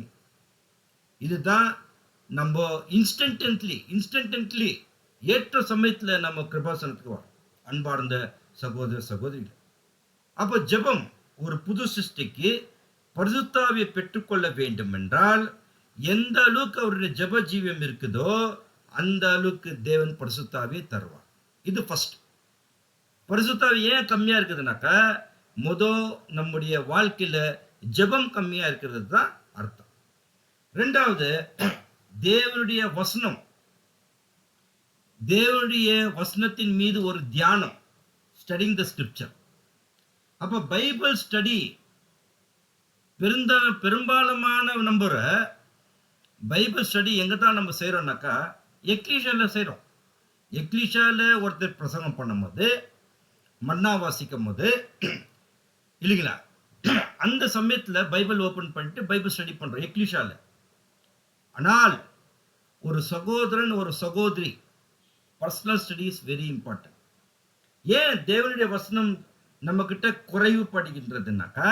இதுதான் நம்ம இன்ஸ்டன்ட்லி ஏற்ற சமயத்துல நம்ம கிருபாசனத்துக்கு வரும். அன்பார்ந்த சகோதர சகோதரிகள், அப்போ ஜெபம் ஒரு புது சிருஷ்டிக்கு பரிசுத்தாவியை பெற்றுக்கொள்ள வேண்டும் என்றால், எந்த அளவுக்கு அவருடைய ஜெப ஜீவியம் இருக்குதோ அந்த அளவுக்கு தேவன் பரிசுத்தாவியை தருவார். இது ஃபர்ஸ்ட். பரிசுத்தாவி ஏன் கம்மியா இருக்குதுனாக்கா, நம்முடைய வாழ்க்கையில ஜெபம் கம்மியா இருக்கிறது தான் அர்த்தம். ரெண்டாவது, தேவனுடைய வசனம், தேவனுடைய வசனத்தின் மீது ஒரு தியானம், ஸ்டடிங் த ஸ்கிரிப்சர். அப்ப பைபிள் ஸ்டடி பெரும்பாலுமான நம்புற பைபிள் ஸ்டடி எங்க தான் நம்ம செய்யறோம்னாக்கா, எக்லீஷியால செய்யறோம். எக்லீஷியால ஒருத்தர் பிரசங்கம் பண்ணும் போது, மன்னா வாசிக்கும் போது இல்லைங்களா, அந்த சமயத்துல பைபிள் ஓபன் பண்ணிட்டு பைபிள் ஸ்டடி பண்றோம் எக்லீஷியால. ஆனால் ஒரு சகோதரன், ஒரு சகோதரி, personal study is very important. ஏன் தேவனுடைய வசனம் நம்ம கிட்ட குறைவுபடுகின்றதுனாக்கா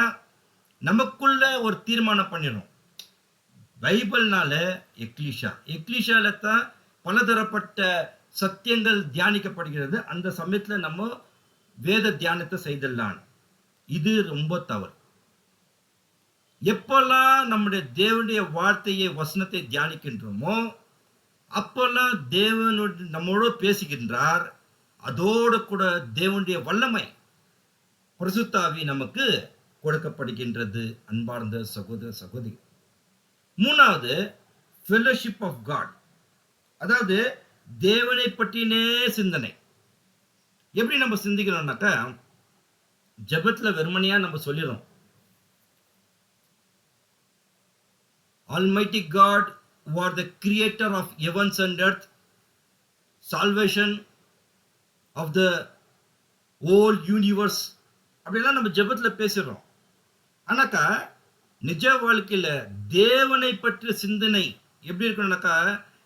நமக்குள்ள ஒரு தீர்மானம் பண்ணிடும். பைபிள்னால எக்லீஷால தான் பலதரப்பட்ட சத்தியங்கள் தியானிக்கப்படுகிறது. அந்த சமயத்துல நம்ம வேத தியானத்தை செய்திடலாம். இது ரொம்ப தவறு. எப்பெல்லாம் நம்முடைய தேவனுடைய வார்த்தையை வசனத்தை தியானிக்கின்றோமோ அப்பெல்லாம் தேவனோடு நம்மோடு பேசுகின்றார். அதோடு கூட தேவனுடைய வல்லமை பரிசுத்த ஆவி நமக்கு கொடுக்கப்படுகின்றது. அன்பார்ந்த சகோதர சகோதரி, மூணாவது ஃபெலோஷிப் ஆஃப் காட், அதாவது தேவனை பற்றினே சிந்தனை. எப்படி நம்ம சிந்திக்கிறோம்னாக்கா, ஜெபத்துல வெறுமனையா நம்ம சொல்லிடுறோம், Almighty God, who are the creator of heavens and earth, salvation of the whole universe, அப்படிலாம் நம்ம ஜெபத்துல பேசுறோம். ஆனாக்கா நிஜ வாழ்க்கையில தேவனை பற்றிய சிந்தனை எப்படி இருக்கணும்னாக்கா,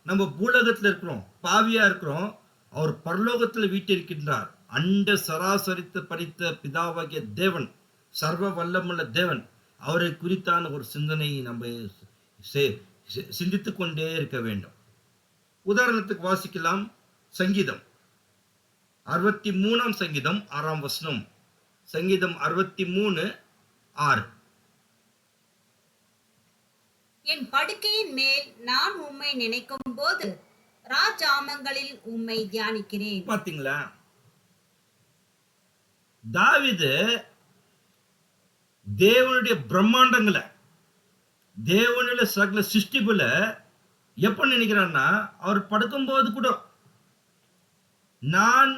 நம்ம பூலோகத்துல இருக்கிறோம், பாவியா இருக்கிறோம், அவர் பரலோகத்துல வீட்டிருக்கின்றார். அண்ட சராசரித்து படைத்த பிதாவாகிய தேவன், சர்வ வல்லமுள்ள தேவன், அவரை குறித்தான ஒரு சிந்தனையை நம்ம சிந்தித்துக் கொண்டே இருக்க வேண்டும். உதாரணத்துக்கு வாசிக்கலாம், சங்கீதம் 63 சங்கீதம் 6 வசனம். சங்கீதம் 63:6. என் படுக்கையின் மேல் நான் உம்மை நினைக்கும் போது ராஜாமங்களில் உம்மை தியானிக்கிறேன். பாத்தீங்களா, தாவீது தேவனுடைய பிரம்மாண்டங்களை, தேவனுடைய சகல சிருஷ்டிப்புல எப்ப நினைக்கிறான்னா, அவர் படுக்கும்போது கூட, நான்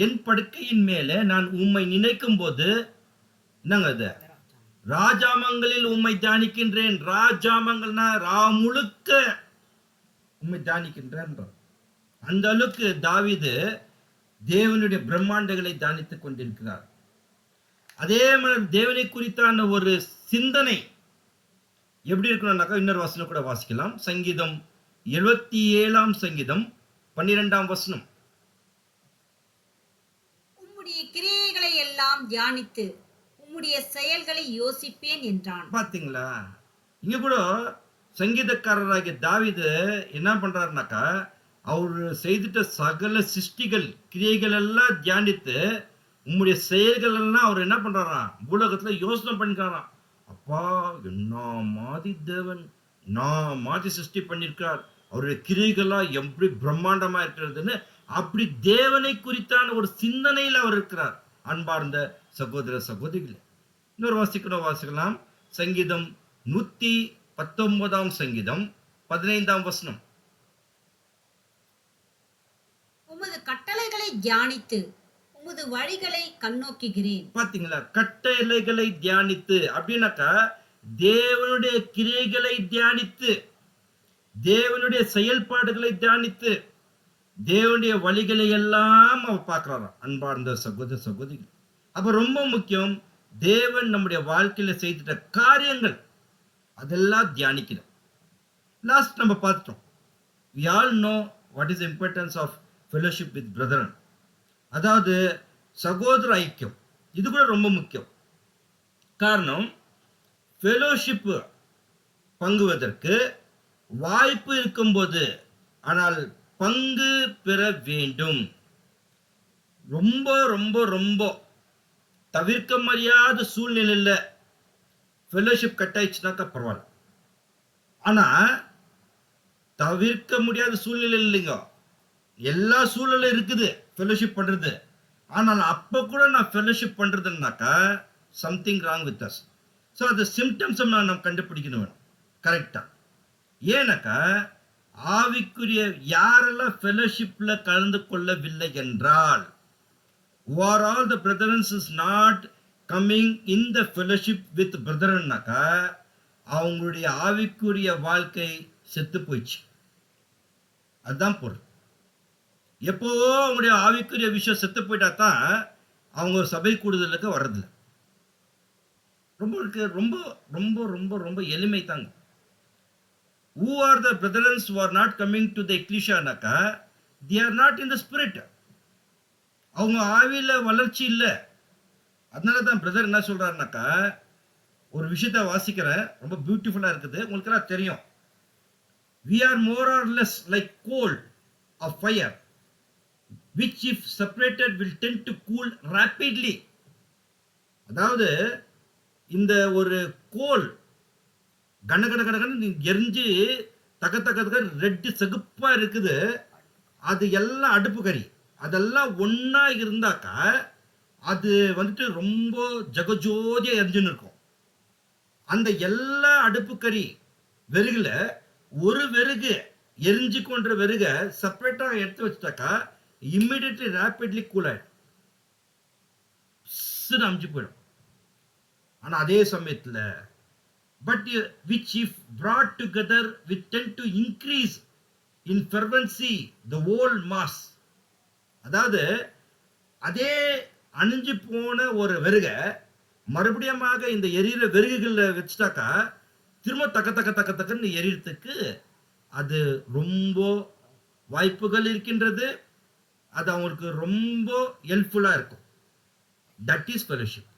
என் படுக்கையின் மேல நான் உம்மை நினைக்கும் போது, என்னங்க இது, ராஜாமங்களில் உம்மை தியானிக்கின்றேன். ராஜாமங்கள்னா ரா முழுக்க உம்மை தியானிக்கின்றேன். அந்த அளவுக்கு தாவீது தேவனுடைய பிரம்மாண்டங்களை தியானித்துக் கொண்டிருக்கிறார். அதே மாதிரி தேவனை குறித்தான ஒரு சிந்தனை எப்படி இருக்கணும்னாக்கா, இன்னொரு வசனம் கூட வாசிக்கலாம். சங்கீதம் 77 சங்கீதம் 12 வசனம். உம்முடைய கிரியைகளை எல்லாம் தியானித்து உம்முடைய செயல்களை யோசிப்பேன் என்றான். பாத்தீங்களா, இங்க கூட சங்கீதக்காரராகிய தாவீது என்ன பண்றாருனாக்கா, அவர் செய்துட்ட சகல சிருஷ்டிகள் கிரியைகள் எல்லாம் தியானித்து உம்முடைய செயல்கள் எல்லாம் அவர் என்ன பண்றாராம், பூலோகத்துல யோசனை பண்ணிக்கிறாராம். அப்பா, என்ன மாதிரி தேவன், நான் மாதிரி சிருஷ்டி பண்ணிருக்கார், அவருடைய கிரியைகள்லாம் எப்படி பிரம்மாண்டமா இருக்கிறதுன்னு, அப்படி தேவனை குறித்தான ஒரு சிந்தனையில் அவர் இருக்கிறார். அன்பார்ந்த சகோதர சகோதரிகளே, இன்னொரு வாசிக்கலாம். சங்கீதம் 119 சங்கீதம் 15 வசனம். உமது கட்டளைகளை தியானித்து உமது வழிகளை கண்ணோக்குகிறேன். பாத்தீங்களா, கட்டளைகளை தியானித்து அப்படின்னாக்கா, தேவனுடைய கிரியைகளை தியானித்து, தேவனுடைய செயல்பாடுகளை தியானித்து, தேவனுடைய வழிகளை எல்லாம் அவர் பார்க்கிறாராம். அன்பார்ந்த சகோதர சகோதரிகள், அப்ப ரொம்ப முக்கியம், தேவன் நம்முடைய வாழ்க்கையில செய்துட்ட காரியங்கள் அதெல்லாம் தியானிக்கிறோம். லாஸ்ட் நம்ம பார்த்துட்டோம், we all know what is the importance of fellowship with brethren, அதாவது சகோதர ஐக்கியம். இது கூட ரொம்ப முக்கியம். காரணம், ஃபெலோஷிப் பங்குவதற்கு வாய்ப்பு இருக்கும்போது, ஆனால் பங்கு பெற வேண்டும். ரொம்ப ரொம்ப ரொம்ப தவிர்க்க முடியாத சூழ்நிலையில ஃபெலோஷிப் கட் ஆயிடுச்சுனாக்கா பரவாயில்ல. ஆனா தவிர்க்க முடியாத சூழ்நிலை இல்லைங்க, எல்லா சூழலும் இருக்குது ஃபெலோஷிப் பண்றது. ஆனால் அப்ப கூட நான் ஃபெலோஷிப் பண்றதுன்னாக்கா something wrong with us. So அந்த சிம்டம்ஸ் நம்ம கண்டுபிடிக்கணும் வேணும் கரெக்டா. ஏன்னாக்கா ஆவிக்குரிய யாரெல்லாம் ஃபெலோஷிப்ல கலந்து கொள்ளவில்லை என்றால், who are all the brethren is not coming in the fellowship with brethren-னாக்கா அவங்களுடைய ஆவிக்குரிய வாழ்க்கை செத்து போயிடுச்சு. அதுதான் பொருள். எப்போ அவங்களுடைய ஆவிக்குரிய விஷயம் செத்து போயிட்டா தான் அவங்க ஒரு சபை கூடுதலுக்கு வர்றதில்லை. ரொம்ப ரொம்ப ரொம்ப ரொம்ப ரொம்ப எளிமை தாங்க. Who are the brethren who are not coming to the ecclesia-னாக்கா they are not in the spirit. அவங்க ஆவியில வளர்ச்சி இல்லை, அதனால தான் பிரதர் என்ன சொல்றாருனாக்கா, ஒரு விஷயத்த வாசிக்கிறேன். ரொம்ப பியூட்டிஃபுல்லா இருக்குது. உங்களுக்கெல்லாம் தெரியும். We are more or less like coal of fire, which if separated will tend to cool rapidly. அதாவது இந்த ஒரு கோல் கன கன கனன்னு எரிஞ்சு தக தக தக ரெட் செகுப்பா இருக்குது. அது எல்லாம் அடுப்பு கறி. அதெல்லாம் ஒண்ணா இருந்தாக்கா, அது வந்துட்டு ரொம்ப ஜகஜோதியா எரிஞ்சுன்னு இருக்கும். அந்த எல்லா அடுப்பு கறி வெறுகுல ஒரு வெறுகு எரிஞ்சு கொன்ற வெறுக செப்பரேட்டா எடுத்து வச்சுட்டாக்கா இம்மிடியட்லி ரேபிட்லி கூல் ஆயிடும். அமுச்சு போயிடும். ஆனா அதே சமயத்துல but which if brought together will tend to increase in fervency the whole mass. அதாவது அதே அணிஞ்சு போன ஒரு வெறுக மறுபடியுமாக இந்த எரியிற வெறுகுகள்ல வச்சுட்டாக்கா திரும்ப தக்க தக்க தக்க தக்கன்னு எரியறதுக்கு அது ரொம்ப வாய்ப்புகள் இருக்கின்றது. அது அவங்களுக்கு ரொம்ப ஹெல்ப்ஃபுல்லா இருக்கும். That is fellowship.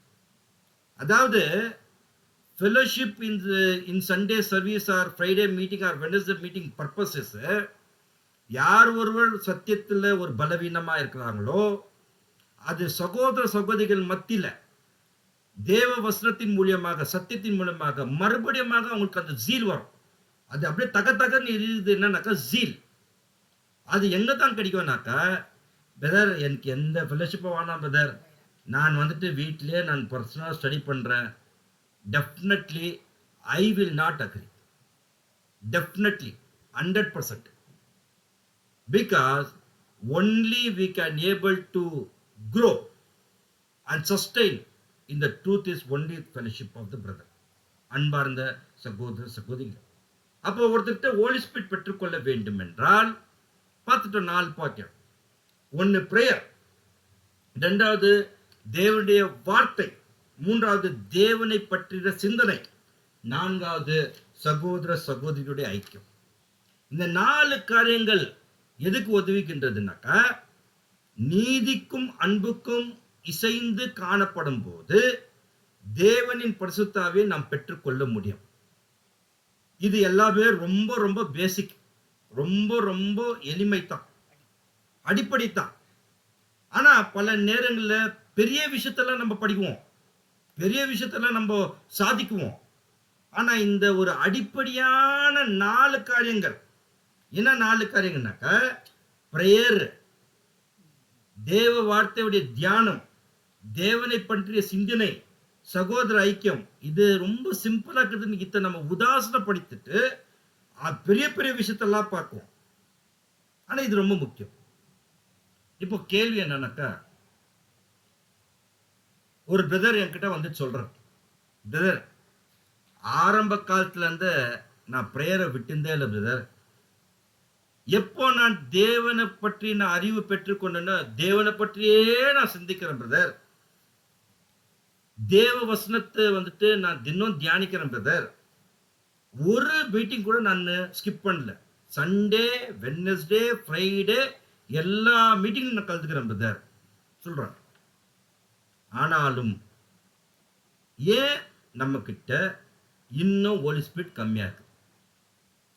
அதாவது fellowship in Sunday service or Friday meeting or Wednesday meeting purposes, யார் ஒருவர் சத்தியத்தில் ஒரு பலவீனமா இருக்கிறாங்களோ அது சகோதர சகோதரிகள் மத்தியில தேவ வசனத்தின் மூலியமாக சத்தியத்தின் மூலமாக மறுபடியும் அவங்களுக்கு அந்த ஜீல் வரும். அது அப்படியே தக தகன்னு எரியுது. என்னன்னாக்கா ஜீல். அது எங்க தான் கிடைக்கும்னாக்கா, பிரதர் எனக்கு எந்த ஃபெலோஷிப்பும் வேணாம் பிரதர், நான் வந்துட்டு வீட்டிலே நான் பர்சனலாக ஸ்டடி பண்றேன். Definitely I will not agri. Definitely 100%. Because only we can able to grow and sustain in the truth is only fellowship of the brother. அன்பார்ந்த சகோதர சகோதரிகள், அப்போ ஒருத்தர்கிட்ட ஹோலி ஸ்பிரிட் பெற்றுக்கொள்ள வேண்டும் என்றால் பார்த்துட்டோம் 4 பாக்கியம். 1 பிரேயர், 2வது தேவனுடைய வார்த்தை, 3வது தேவனை பற்றிய சிந்தனை, 4வது சகோதர சகோதரியுடைய ஐக்கியம். இந்த 4 காரியங்கள் எதுக்கு உதவிக்கின்றதுனாக்கா, நீதிக்கும் அன்புக்கும் இசைந்து காணப்படும் போது தேவனின் பரிசுத்தாவியை நாம் பெற்றுக்கொள்ள முடியும். இது எல்லாமே ரொம்ப ரொம்ப பேசிக், ரொம்ப ரொம்ப எளிமைதான், அடிப்படைதான். ஆனா பல நேரங்கள்ல பெரிய விஷயத்தெல்லாம் நம்ம படிக்குவோம், பெரிய விஷயத்தெல்லாம் நம்ம சாதிக்குவோம். ஆனா இந்த ஒரு அடிப்படையான 4 காரியங்கள், என்ன 4 காரியங்கள்னாக்கா, பிரேயர், தேவ வார்த்தையுடைய தியானம், தேவனை பற்றிய சிந்தனை, சகோதர ஐக்கியம். இது ரொம்ப சிம்பிளா இருக்குதுன்னு இதை நம்ம உதாசனப்படுத்திட்டு பெரிய பெரிய விஷயத்தெல்லாம் பார்க்குவோம். ஆனா இது ரொம்ப முக்கியம். இப்போ கேள்வி என்னன்னாக்கா, ஒரு பிரதர் என்கிட்ட வந்து சொல்றார், பிரதர் ஆரம்ப காலத்துல இருந்து நான் பிரேயரை விட்டுந்தே இல்லை பிரதர். எப்போ நான் தேவனை பற்றி நான் அறிவு பெற்றுக்கொண்டேன்னா தேவனை பற்றியே நான் சிந்திக்கிறேன் பிரதர். தேவ வசனத்தை வந்துட்டு நான் தினம் தியானிக்கிறேன் பிரதர். ஒரு மீட்டிங் கூட நான் ஸ்கிப் பண்ணல. சண்டே, வெட்னஸ்டே, ஃப்ரைடே எல்லா மீட்டிங்கும் நான் கலந்துக்கிறேன் பிரதர் சொல்றேன். ஆனாலும் ஏன் நம்ம கிட்ட இன்னும் ஹோலி ஸ்பிரிட் கம்மியா இருக்கு?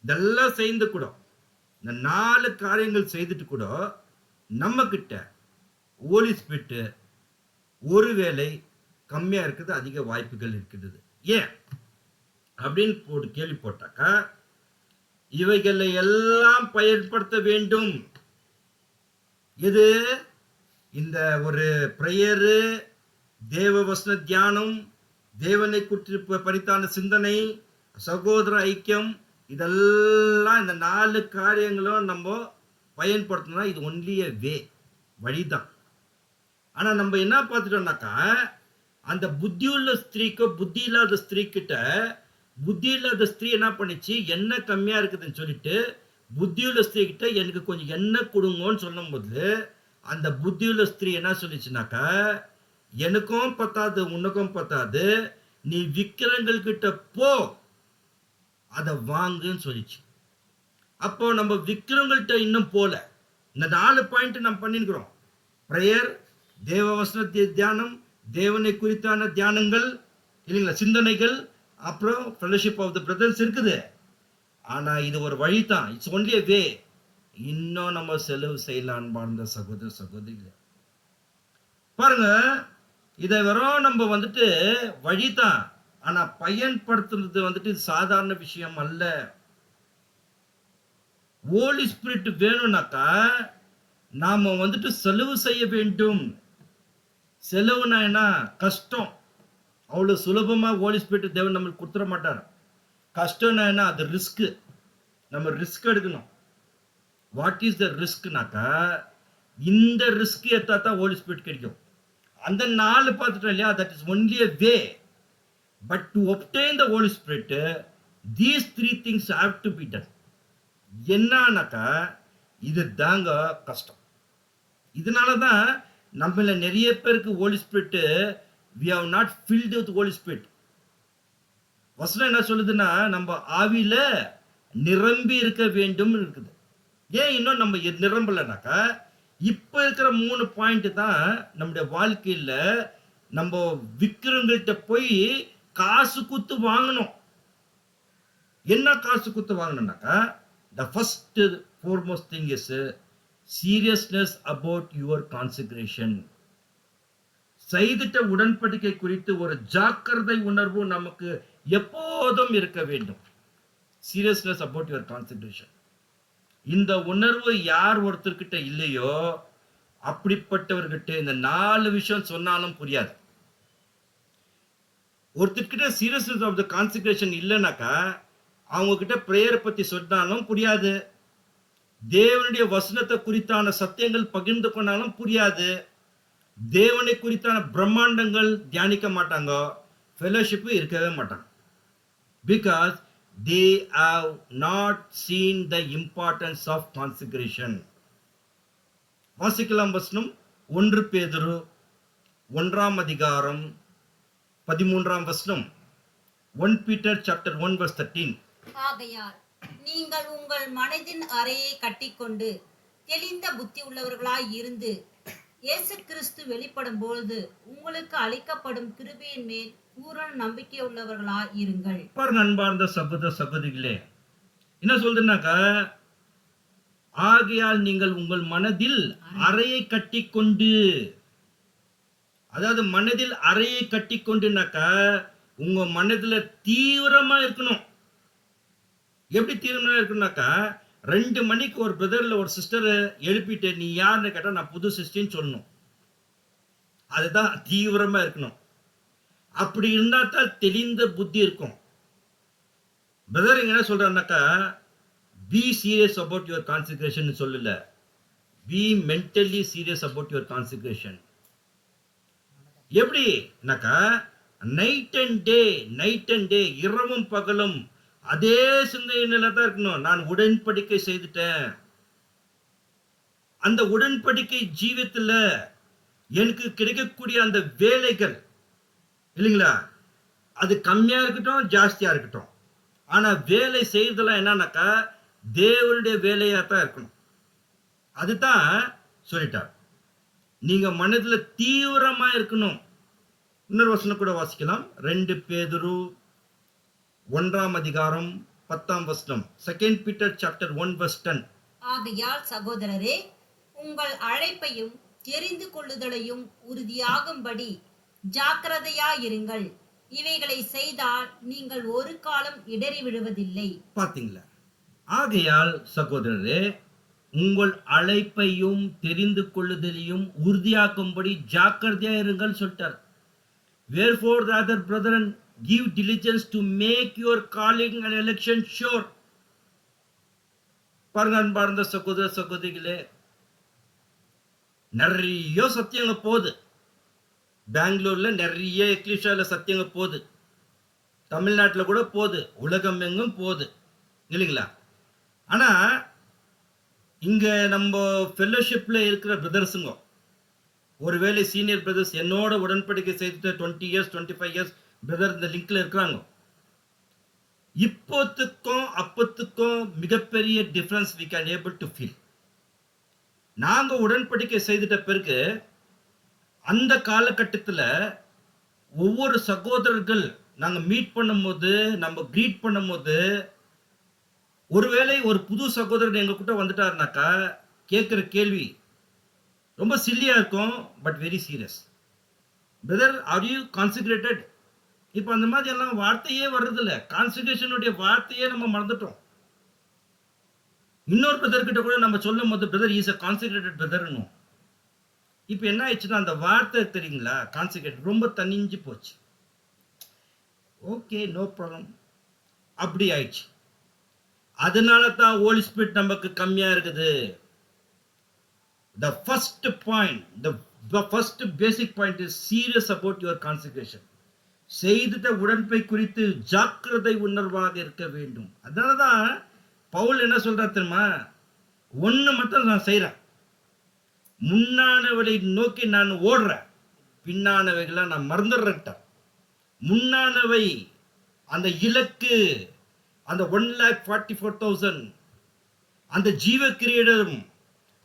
இதெல்லாம் செய்து கூட, இந்த 4 காரியங்கள் செய்துட்டு கூட நம்ம கிட்ட ஹோலி ஸ்பிரிட் ஒருவேளை கம்மியா இருக்குது, அதிக வாய்ப்புகள் இருக்குது. ஏன் அப்படின்னு கேள்வி போட்டாக்கா, இவைகளை எல்லாம் பயன்படுத்த வேண்டும். எது? இந்த ஒரு பிரேயரு, தேவ வசன தியானம், தேவனை குறித்து பரித்தான சிந்தனை, சகோதர ஐக்கியம், இதெல்லாம் இந்த 4 காரியங்களும் நம்ம பயன்படுத்தணும். இது ஒன்லி a வே, வழிதான். ஆனா நம்ம என்ன பார்த்துட்டோம்னாக்கா, அந்த புத்தியுள்ள ஸ்திரீக்கு புத்தி இல்லாத ஸ்திரீ கிட்ட, புத்தி இல்லாத ஸ்திரீ என்ன பண்ணிச்சு, எண்ணெய் கம்மியா இருக்குதுன்னு சொல்லிட்டு புத்தியுள்ள ஸ்திரீ கிட்ட எனக்கு கொஞ்சம் எண்ணெய் கொடுங்கன்னு சொல்லும் போது அந்த புத்தியுள்ள ஸ்திரீ என்ன சொல்லிச்சுனாக்கா, எனக்கும் பத்தாது உனக்கும் பத்தாது, நீ விக்கிரங்கள் கிட்ட போ, அதை வாங்குன்னு சொல்லிச்சு. அப்போ நம்ம விக்கிரங்கள்கிட்ட இன்னும் போல. இந்த 4 பாயிண்ட் நம்ம பண்ணிருக்கிறோம். பிரேயர், தேவ வசன தியானம், தேவனை குறித்தான தியானங்கள் இல்லைங்களா, சிந்தனைகள், அப்புறம் ஃபெலோஷிப் ஆஃப் த பிரதர்ஸ் இருக்குது. ஆனா இது ஒரு வழி தான். இட்ஸ் ஒன்லி a வே. இன்னும் நம்ம செலவு செய்யலாம் அன்பார்ந்த சகோதர சகோதரிகளே. பாருங்க, இதை வெறும் நம்ம வந்துட்டு வழிதான். ஆனா பயன்படுத்துறது வந்துட்டு இது சாதாரண விஷயம் அல்ல. ஹோலி ஸ்பிரிட் வேணும்னாக்கா நாம வந்துட்டு செலவு செய்ய வேண்டும். செலவுனா என்ன? கஷ்டம். அவ்வளவு சுலபமா ஹோலி ஸ்பிரிட் தேவன் நம்மளுக்கு கொடுத்துட மாட்டார். கஷ்டம்னா என்ன? அது ரிஸ்க். நம்ம ரிஸ்க் எடுக்கணும். வாட் இஸ் த ரிஸ்க்னாக்கா, இந்த ரிஸ்க் எடுத்தா தான் ஹோலி ஸ்பிரிட் கிடைக்கும். அந்த 4 பார்த்துட்டோம் இல்லையா, that is only a way. But to obtain the Holy Spirit, these 3 things have to be done. என்னன்னாக்கா இது தாங்க கஷ்டம். இதனால தான் நம்மள நிறைய பேருக்கு holy spirit we have not filled with Holy Spirit. வசனம் என்ன சொல்லுதுன்னா, நம்ம ஆவியில நிரம்பி இருக்க வேண்டும் இருக்குது. ஏன் இன்னும் நம்ம நிரம்பலனாக்கா, இப்ப இருக்கிற 3 பாயிண்ட் தான் நம்முடைய வாழ்க்கையில நம்ம விக்கிறவங்கள்ட்ட போய் காசு குத்து வாங்கணும். என்ன காசு குத்து வாங்கணும்னாக்கா, the first foremost thing is seriousness about your consecration. செய்திட்ட உடன்படிக்கை குறித்து ஒரு ஜாக்கிரதை உணர்வு நமக்கு எப்போதும் இருக்க வேண்டும். seriousness about your consecration. இந்த உணர்வு யார் ஒருத்தர்கிட்ட இல்லையோ அப்படிப்பட்டவர்கிட்ட இந்த 4 விஷயம் சொன்னாலும் புரியாது. ஒருத்தர்கிட்ட சீரியஸ்னஸ் ஆஃப் த கான்செக்ரேஷன் இல்லைனாக்கா அவங்க கிட்ட பிரேயர் பத்தி சொன்னாலும் புரியாது. தேவனுடைய வசனத்தை குறித்தான சத்தியங்கள் பகிர்ந்து கொண்டாலும் புரியாது. தேவனை குறித்தான பிரம்மாண்டங்கள் தியானிக்க மாட்டாங்க. ஃபெலோஷிப் இருக்கவே மாட்டாங்க. Because they have not seen the importance of consecration. வாசிக்கலாம் வசனம் 1 பேதுரு 1 அதிகாரம் 13 வசனம். 1 Peter chapter 1 verse 13. ஆகையால் நீங்கள் உங்கள் மனதின் அறையை கட்டிக்கொண்டு தெளிந்த புத்தி உள்ளவர்களாய் இருந்து இயேசு கிறிஸ்து வெளிப்படும் பொழுது உங்களுக்கு அளிக்கப்படும் கிருபையின் மேல் பூரண நம்பிக்கை உள்ளவர்களாய் இருங்கள். பாருங்க அன்பார்ந்த சகோதர சகோதரிகளே, என்ன சொல்றதுனாக்கா, ஆகையால் நீங்கள் உங்கள் மனதில் அறையை கட்டிக்கொண்டு, அதாவது மனதில் அறையை கட்டிக்கொண்டுனாக்கா உங்க மனதுல தீவிரமா இருக்கணும். எப்படி தீவிரமா இருக்கணும்னாக்கா, 2 மணிக்கு ஒரு பிரதர்ல ஒரு சிஸ்டர் எழுப்பிட்டு நீ யாருன்னு கேட்டா நான் புது சிஸ்டர்ன்னு சொல்லணும். அதுதான் தீவிரமா இருக்கணும். அப்படி இருந்தா தான் தெளிந்த புத்தி இருக்கும். பிரதர் என்ன சொல்றாருனாக்கா, be serious about your consecration சொல்லல, be mentally serious about your consecration. எப்படினாக்கா, நைட் அண்ட் டே இரவும் பகலும் அதே சிந்தனையில தான் இருக்கணும். நான் உடன்படிக்கை செய்துட்டேன். அந்த உடன்படிக்கை ஜீவியத்துல எனக்கு கிடைக்கக்கூடிய அந்த வேலைகள் இல்லைங்களா, அது கம்மியா இருக்கட்டும் ஜாஸ்தியா இருக்கட்டும், ஆனா வேலை செய்யறதுலாம் என்னன்னாக்கா தேவனுடைய வேலையா தான் இருக்கணும். அதுதான் சொல்லிட்டார். நீங்க மனதுல தீவிரமா இருக்கணும். இன்னொரு வசனம் கூட வாசிக்கலாம். 2 பேதுரு 1 அதிகாரம் 10 வசனம். 2 Peter chapter 1 verse 10. ஆகையால் சகோதரரே, உங்கள் அழைப்பையும் தெரிந்து கொள்ளுதலையும் உறுதியாகும்படி ஜாக்கிரதையாயிருங்கள். இவைகளை செய்தால் நீங்கள் ஒரு காலம் இடறி விடுவதில்லை. பாத்தீங்களா? ஆகையால் சகோதரரே, உங்கள் அழைப்பையும் தெரிந்து கொள்ளுதலையும் உறுதியாக்கும்படி ஜாக்கிரதையாயிருங்கள் சொல்லிட்டார். Wherefore rather brethren, give diligence to make your calling and election sure. பாருங்க அன்பார்ந்த சகோதர சகோதரிகளே, நிறைய சத்தியங்க போகுது. பெங்களூர்ல நிறைய எக்லிஷால சத்தியங்க போகுது. தமிழ்நாட்டில் கூட போகுது. உலகம் எங்கும் போகுது இல்லைங்களா? ஆனா இங்க நம்ம ஃபெல்லோஷிப்ல இருக்கிற பிரதர்ஸுங்க, ஒருவேளை சீனியர் பிரதர்ஸ் என்னோட உடன்படிக்கை செய்துட்டு 20 years 25 years பிரதர் இந்த லிங்க்ல இருக்கிறாங்க. இப்போத்துக்கும் அப்பத்துக்கும் மிகப்பெரிய difference we can able to feel. நாங்க உடன்படிக்கை செய்துட்ட பிறகு அந்த காலகட்டத்துல ஒவ்வொரு சகோதரர்கள் நாங்க மீட் பண்ணும்போது, நம்ம கிரீட் பண்ணும்போது, ஒருவேளை ஒரு புது சகோதரர் எங்க கிட்ட வந்துட்டாருனாக்கா, கேட்கிற கேள்வி ரொம்ப சில்லியா இருக்கும். But very serious. Brother, are you consecrated? இப்ப அந்த மாதிரி எல்லாம் வார்த்தையே வர்றதில்ல. கான்சிக்ரேஷனுடைய வார்த்தையே நம்ம மறந்துட்டோம். இன்னொரு பிரதர் கிட்ட கூட நம்ம சொல்லும்போது, பிரதர் இஸ் a கான்சிக்ரேட்டட் பிரதர்ன்னும். இப்ப என்ன ஆயிடுச்சுன்னா, அந்த வார்த்தை தெரியுங்களா? கான்சிக்ரேட் ரொம்ப தணிஞ்சு போச்சு. Okay, no problem. அப்படி ஆயிடுச்சு. அதனால தான் ஹோலி ஸ்பிரிட் நமக்கு கம்மியா இருக்குது. The first point, the first basic point is serious about your consecration. செய்த உடன்பை குறித்து ஜாக்கிரதை உணர்வாக இருக்க வேண்டும். அதனாலதான் பவுல் என்ன சொல்றார் தெரியுமா? ஒண்ணு மட்டும் நான் செய்றேன். முன்னானவளை நோக்கி நான் ஓடுறேன், பின்னானவைகளை நான் மறந்துடுறேன். முன்னானவை அந்த இலக்கு, அந்த 1,44,000 அந்த ஜீவ கிரீடம்,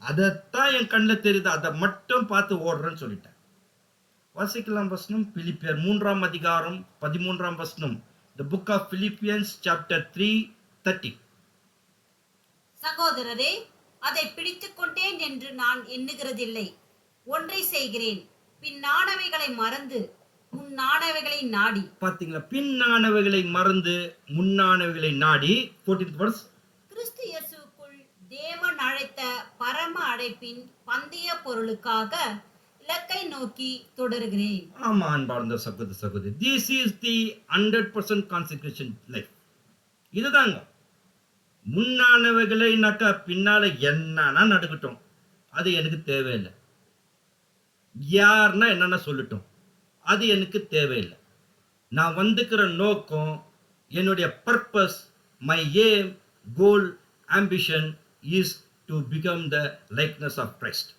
அதைத்தான் என் கண்ணில் தெரியுது, அதை மட்டும் பார்த்து ஓடுறேன்னு சொல்லிட்டேன். வாசிக்கலாம் வசனம், பிலிப்பியர் 3ஆம் அதிகாரம் 13ஆம் வசனம். The book of Philippians chapter 3:30. சகோதரரே, அதை பிடித்துக் கொண்டேன் என்று நான் எண்ணுகிறதில்லை. ஒன்றை செய்கிறேன், பின்னானவைகளை மறந்து முன்னானவைகளை நாடி. பாத்தீங்களா? பின்னானவைகளை மறந்து முன்னானவைகளை நாடி. 14th verse. கிறிஸ்து இயேசுவுக்குள் தேவன் அழைத்த பரம அழைப்பின் பந்தய பொருளுக்காக இலக்கை நோக்கி தொடருகிறேன். ஆமா அன்பார்ந்த சகோதர சகோதரி, this is the 100% consecration life. இதுதாங்க. முன்னானவைகளைனாக்கா பின்னால என்னன்னா நடக்கட்டும், அது எனக்கு தேவையில்லை. யாருன்னா என்னன்னா சொல்லட்டும், அது எனக்கு தேவையில்லை. நான் வந்துக்கிற நோக்கம், என்னுடைய purpose, my aim, goal, ambition is to become the likeness of Christ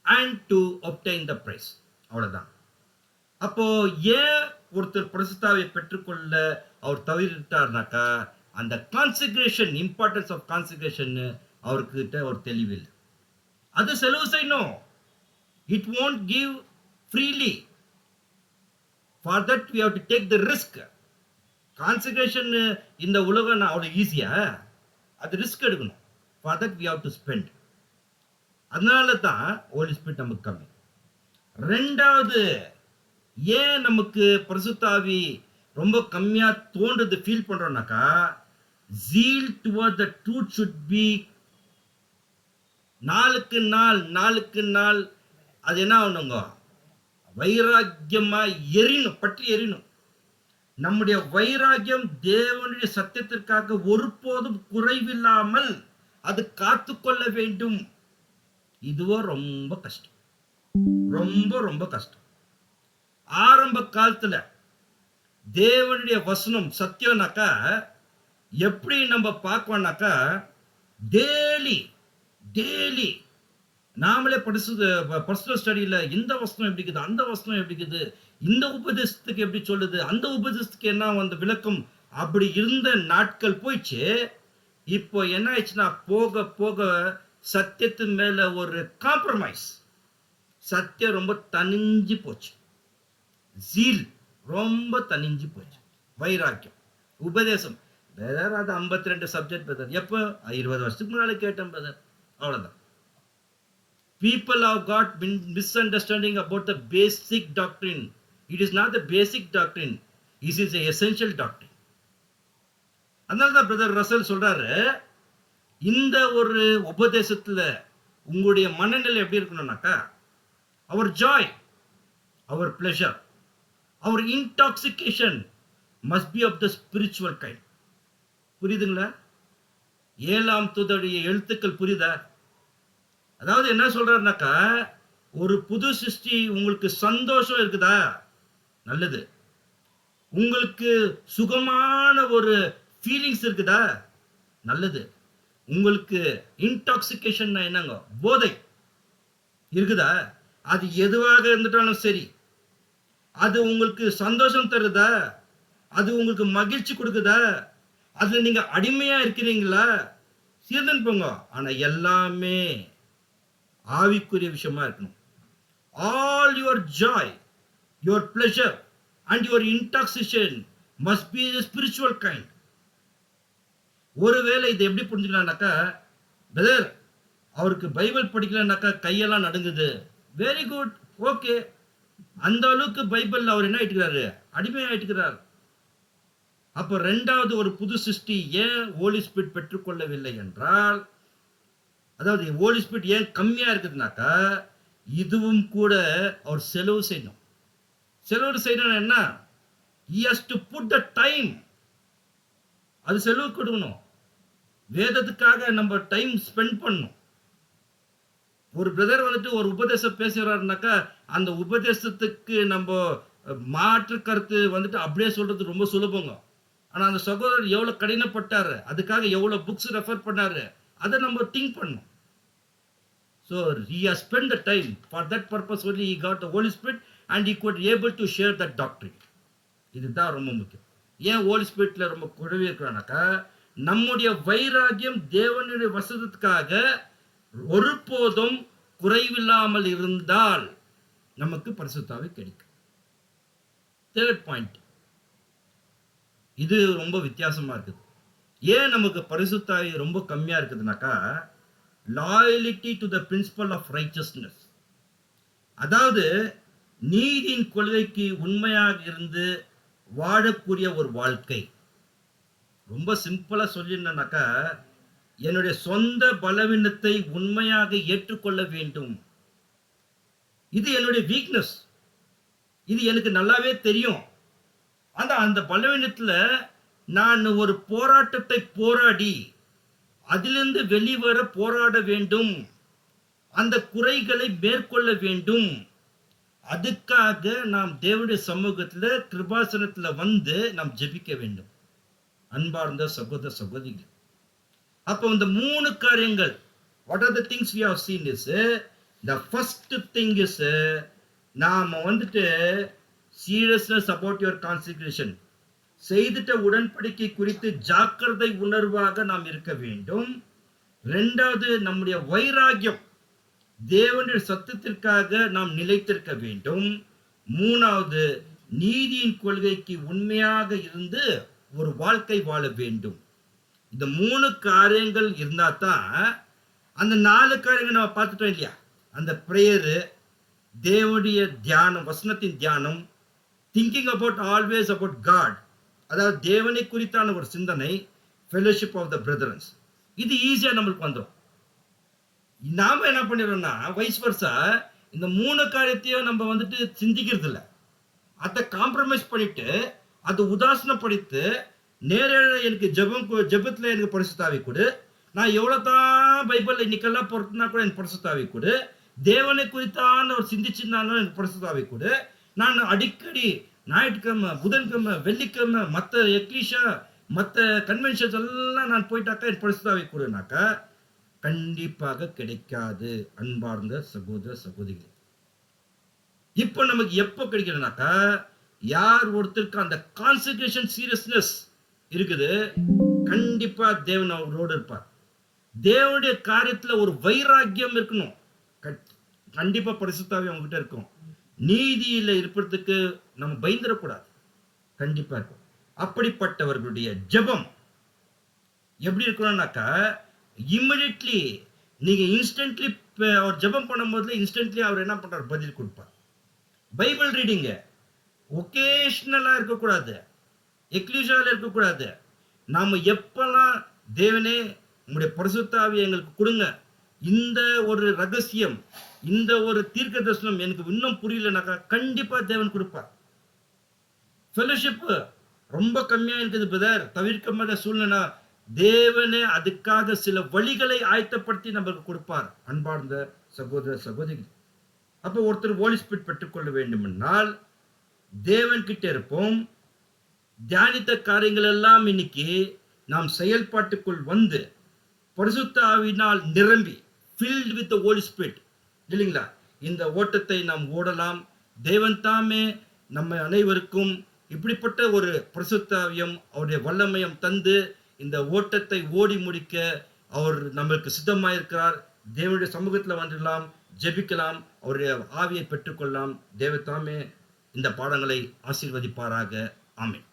and to obtain the prize. அவ்வளவுதான். அப்போ ஏன் ஒருத்தர் பரிசுத்தாவை பெற்றுக்கொள்ள அவர் தவறிட்டார்னாக்கா, அந்த கான்சிக்ரேஷன், இம்பார்ட்டன்ஸ் ஆஃப் கான்சிக்ரேஷன் அவர்கிட்ட ஒரு தெளிவில்லை. அது செலவு செய்யணும். It won't give freely. For that we have to take the risk. Consecration இந்த உலகம் அவ்வளவு ஈஸியா? அது ரிஸ்க் எடுக்கணும். For that we have to spend. அதனால தான் ஹோலி ஸ்பிரிட் நமக்கு கம்மி. ரெண்டாவது, ஏன் நமக்கு பரிசுத்த ஆவி ரொம்ப கம்மியா தோன்றது feel பண்றோம்னாக்கா, zeal toward the truth should be நாளுக்கு நாள் அது என்ன ஆகணுங்க? வைராக்கியமா எரியணும், பற்றி எரியணும். நம்முடைய வைராக்கியம் தேவனுடைய சத்தியத்திற்காக ஒருபோதும் குறைவில்லாமல் அது காத்துக்கொள்ள வேண்டும். இதுவோ ரொம்ப கஷ்டம், ரொம்ப கஷ்டம். ஆரம்ப காலத்துல தேவனுடைய வசனம் சத்தியம்னாக்கா எப்படி நம்ம பார்க்கணும்னாக்கா, டெய்லி நாமளே பர்சனல் ஸ்டடியில இந்த வசனம் எப்படி இருக்குது, அந்த வசனம் எப்படி இருக்குது, இந்த உபதேசத்துக்கு எப்படி சொல்லுது, அந்த உபதேசத்துக்கு என்ன அந்த விளக்கம், அப்படி இருந்த நாட்கள் போயிடுச்சு. இப்போ என்ன ஆயிடுச்சுன்னா, போக போக சத்தியத்து மேல ஒரு காம்ப்ரமைஸ், சத்தியம் ரொம்ப தனிஞ்சு போச்சு, ஜீல் ரொம்ப தனிஞ்சு போச்சு, வைராக்கியம். உபதேசம் பிரதர், அது 52 சப்ஜெக்ட் பிரதர், எப்போ 20 வருஷத்துக்கு முன்னாடி கேட்டேன் பிரதர், அவ்வளவுதான். People have got misunderstanding about the basic doctrine. It is not the basic doctrine. It is the essential doctrine. அதனாலதான் பிரதர் ரசல் சொல்றாரு, இந்த ஒரு உபதேசத்துல உங்களுடைய மனநிலை எப்படி இருக்கணும்னாக்கா, our joy, our pleasure, our intoxication must be of the spiritual kind. புரியுதுங்களா? 7ஆம் தூதருடைய எழுத்துக்கள் புரியுதா? அதாவது என்ன சொல்றாருனாக்கா, ஒரு புது சிருஷ்டி உங்களுக்கு சந்தோஷம் இருக்குதா? நல்லது. உங்களுக்கு சுகமான ஒரு ஃபீலிங்ஸ் இருக்குதா? நல்லது. உங்களுக்கு இன்டாக்சிகேஷன் என்னங்க? போதை இருக்குதா? அது எதுவாக இருந்துட்டாலும் சரி, அது உங்களுக்கு சந்தோஷம் தருதா? அது உங்களுக்கு மகிழ்ச்சி கொடுக்குதா? அதுல நீங்க அடிமையா இருக்கிறீங்களா? சீர்தன் போங்க. ஆனா எல்லாமே ஆவிக்குரிய விஷயமா இருக்கணும். all your joy, your pleasure and your intoxication must be the spiritual kind. ஒருவேளை இதை எப்படி புரிஞ்சுக்கலாம்னாக்கா, பிரதர் அவருக்கு பைபிள் படிக்கலனாக்கா கையெல்லாம் நடுங்குது. Very good, okay. அந்த அளவுக்கு பைபிள்ல அவர் என்ன ஆயிட்டுக்கிறாரு, அடிமை ஆயிட்டுக்கிறார். அப்ப ரெண்டாவது ஒரு புது சிருஷ்டி ஏன் ஹோலி ஸ்பிரிட் பெற்றுக்கொள்ளவில்லை என்றால், அதாவது ஹோலி ஸ்பிரிட் ஏன் கம்மியா இருக்குதுனாக்கா, இதுவும் கூட அவர் செலவு செய்யணும். செலவு செய்யணும் என்ன, he has to put the time. அது செலவு கொடுக்கணும். வேதத்துக்காக நம்ம டைம் ஸ்பெண்ட் பண்ணணும். ஒரு பிரதர் வந்துட்டு ஒரு உபதேசம் பேசுறாருனாக்கா, அந்த உபதேசத்துக்கு நம்ம மாற்று கருத்து வந்துட்டு அப்படியே சொல்றது ரொம்ப சுலபங்க. ஆனா அந்த சகோதரர் எவ்வளவு கடினப்பட்டாரு, அதுக்காக எவ்வளவு புக்ஸ் ரெஃபர் பண்ணாரு, அதை நம்ம திங்க் பண்ணணும். So he has spent the time for that purpose only. He got the Holy Spirit and he could able to share that doctrine. இதுதான் ரொம்ப முக்கியம். ஏன் ஹோலி ஸ்பிரிட்ல ரொம்ப குறைவே இருக்கிறானாக்கா, நம்முடைய வைராகியம் தேவனுடைய வசனத்துக்காக ஒருபோதும் குறைவில்லாமல் இருந்தால் நமக்கு பரிசுத்த ஆவி கிடைக்கும். தேர்ட் பாயிண்ட், இது ரொம்ப வித்தியாசமா இருக்குது. ஏன் நமக்கு பரிசுத்த ஆவி ரொம்ப கம்மியா இருக்குதுனாக்கா, loyalty to the principle of righteousness. அதாவது நீதியின் கொள்கைக்கு உண்மையாக இருந்து வாழக்கூடிய ஒரு வாழ்க்கை. ரொம்ப சிம்பிளா சொல்லினாக்கா, என்னுடைய சொந்த பலவீனத்தை உண்மையாக ஏற்றுக்கொள்ள வேண்டும். இது என்னுடைய வீக்னஸ், இது எனக்கு நல்லாவே தெரியும். ஆனா அந்த பலவீனத்துல நான் ஒரு போராட்டத்தை போராடி அதிலிருந்து வெளிவர போராட வேண்டும். அந்த குறைகளை மேற்கொள்ள வேண்டும். அதுக்காக நாம் தேவனுடைய சமூகத்துல கிருபாசனத்துல வந்து நாம் ஜெபிக்க வேண்டும். அன்பார்ந்த சகோதர சகோதரிகள், அப்போ இந்த 3 காரியங்கள், what are the things we have seen is, the first thing is, நாம வந்துட்டு seriousness about your consecration, செய்துட்ட உடன்படிக்கை குறித்து ஜாக்கிரதை உணர்வாக நாம் இருக்க வேண்டும். இரண்டாவது, நம்முடைய வைராகியம் தேவனுடைய சத்தத்திற்காக நாம் நிலைத்திருக்க வேண்டும். மூணாவது, நீதியின் கொள்கைக்கு உண்மையாக இருந்து ஒரு வாழ்க்கை வாழ வேண்டும். இந்த 3 காரியங்கள் இருந்தா தான் அந்த 4 காரியங்கள் நம்ம பார்த்துட்டோம் இல்லையா, அந்த பிரேயரு, தேவனுடைய தியானம், வசனத்தின் தியானம், thinking about always about god, அதாவது தேவனை குறித்தான ஒரு சிந்தனை, ஃபெலோஷிப் ஆஃப் த பிரதரன்ஸ், இது ஈஸியா நம்மளுக்கு வந்துடும். நாம என்ன பண்ணிடுறோம்னா வைஸ் வர்சா, இந்த 3 காரியத்தையும் நம்ம வந்துட்டு சிந்திக்கிறது இல்லை. அதை காம்ப்ரமைஸ் பண்ணிட்டு, அதை உதாசனப்படுத்தி, நேரடியாக எனக்கு ஜெபத்துல எனக்கு பரிசுத்த ஆவி கொடு, நான் எவ்வளவு தான் பைபிள் இன்னைக்கெல்லாம் பொறுத்துனா கூட எனக்கு பரிசுத்த ஆவி கொடு, தேவனை குறித்தான ஒரு சிந்திச்சுனாலும் எனக்கு பரிசுத்த ஆவி கொடு, நான் அடிக்கடி ஞாயிற்றுக்கிழமை, புதன்கிழமை, வெள்ளிக்கிழமை மற்ற எக்லீஷா மற்ற கன்வென்ஷன்ஸ் எல்லாம் நான் போயிட்டாக்கா எனக்கு பரிசுத்த ஆவி கொடுனாக்கா கண்டிப்பாக கிடைக்காது. அன்பார்ந்த சகோதர சகோதரிகள், இப்போ நமக்கு எப்போ கிடைக்கிறதுனாக்கா, யார் ஒருத்தருக்கு அந்த கான்சென்ட்ரேஷன் சீரியஸ்னஸ் இருக்குது, கண்டிப்பா தேவன் அவரோடு இருப்பார். தேவனுடைய காரியத்துல ஒரு வைராக்கியம் இருக்கணும், கண்டிப்பா பரிசுத்த ஆவி அவங்ககிட்ட இருக்கும். நீதியில இருப்பதற்கு நம்ம பயந்துடக்கூடாது, கண்டிப்பா இருக்கும். அப்படிப்பட்டவர்களுடைய ஜெபம் எப்படி இருக்கணும்னாக்கா, இமிடியட்லி நீங்க இன்ஸ்டன்ட்லி அவர் ஜெபம் பண்ணும்போது இன்ஸ்டன்ட்லி அவர் என்ன பண்றாரு, பதில் கொடுப்பார். பைபிள் ரீடிங்க ஒகேஷனலா இருக்கக்கூடாது, எக்லீஷியால இருக்கக்கூடாது. நாம எப்பெல்லாம் தேவனே உங்களுடைய பரிசுத்த ஆவியை எங்களுக்கு கொடுங்க, இந்த ஒரு ரகசியம், இந்த ஒரு தீர்க்க தரிசனம் எனக்கு இன்னும் புரியலனாக்கா கண்டிப்பா தேவன் கொடுப்பார். ஃபெலோஷிப் ரொம்ப கம்மியா இருக்குது பிரதர், தவிர்க்க முடியாத சூழ்நிலை, தேவனே அதுக்காக சில வழிகளை ஆயத்தப்படுத்தி நம்மளுக்கு கொடுப்பார். அன்பார்ந்த சகோதர சகோதரிகள், அப்போ ஒருத்தர் ஹோலி ஸ்பிரிட் பெற்றுக்கொள்ள வேண்டும் என்றால் தேவன் கிட்ட இருப்போம். தியானித்த காரியங்கள் எல்லாம் இன்னைக்கு நாம் செயல்பாட்டுக்குள் வந்து பரிசுத்த ஆவியினால் நிரம்பி filled with the Holy Spirit இல்லைங்களா, இந்த ஓட்டத்தை நாம் ஓடலாம். தேவன் தாமே நம்ம அனைவருக்கும் இப்படிப்பட்ட ஒரு பரிசுத்த ஆவியம், அவருடைய வல்லமையம் தந்து இந்த ஓட்டத்தை ஓடி முடிக்க அவர் நம்மளுக்கு சித்தமாயிருக்கிறார். தேவனுடைய சமூகத்தில் வந்துடலாம். ஜெபிக்கலாம், அவருடைய ஆவியை பெற்றுக்கொள்ளலாம். தேவத்தாமே இந்த பாடங்களை ஆசீர்வதிப்பாராக. ஆமென்.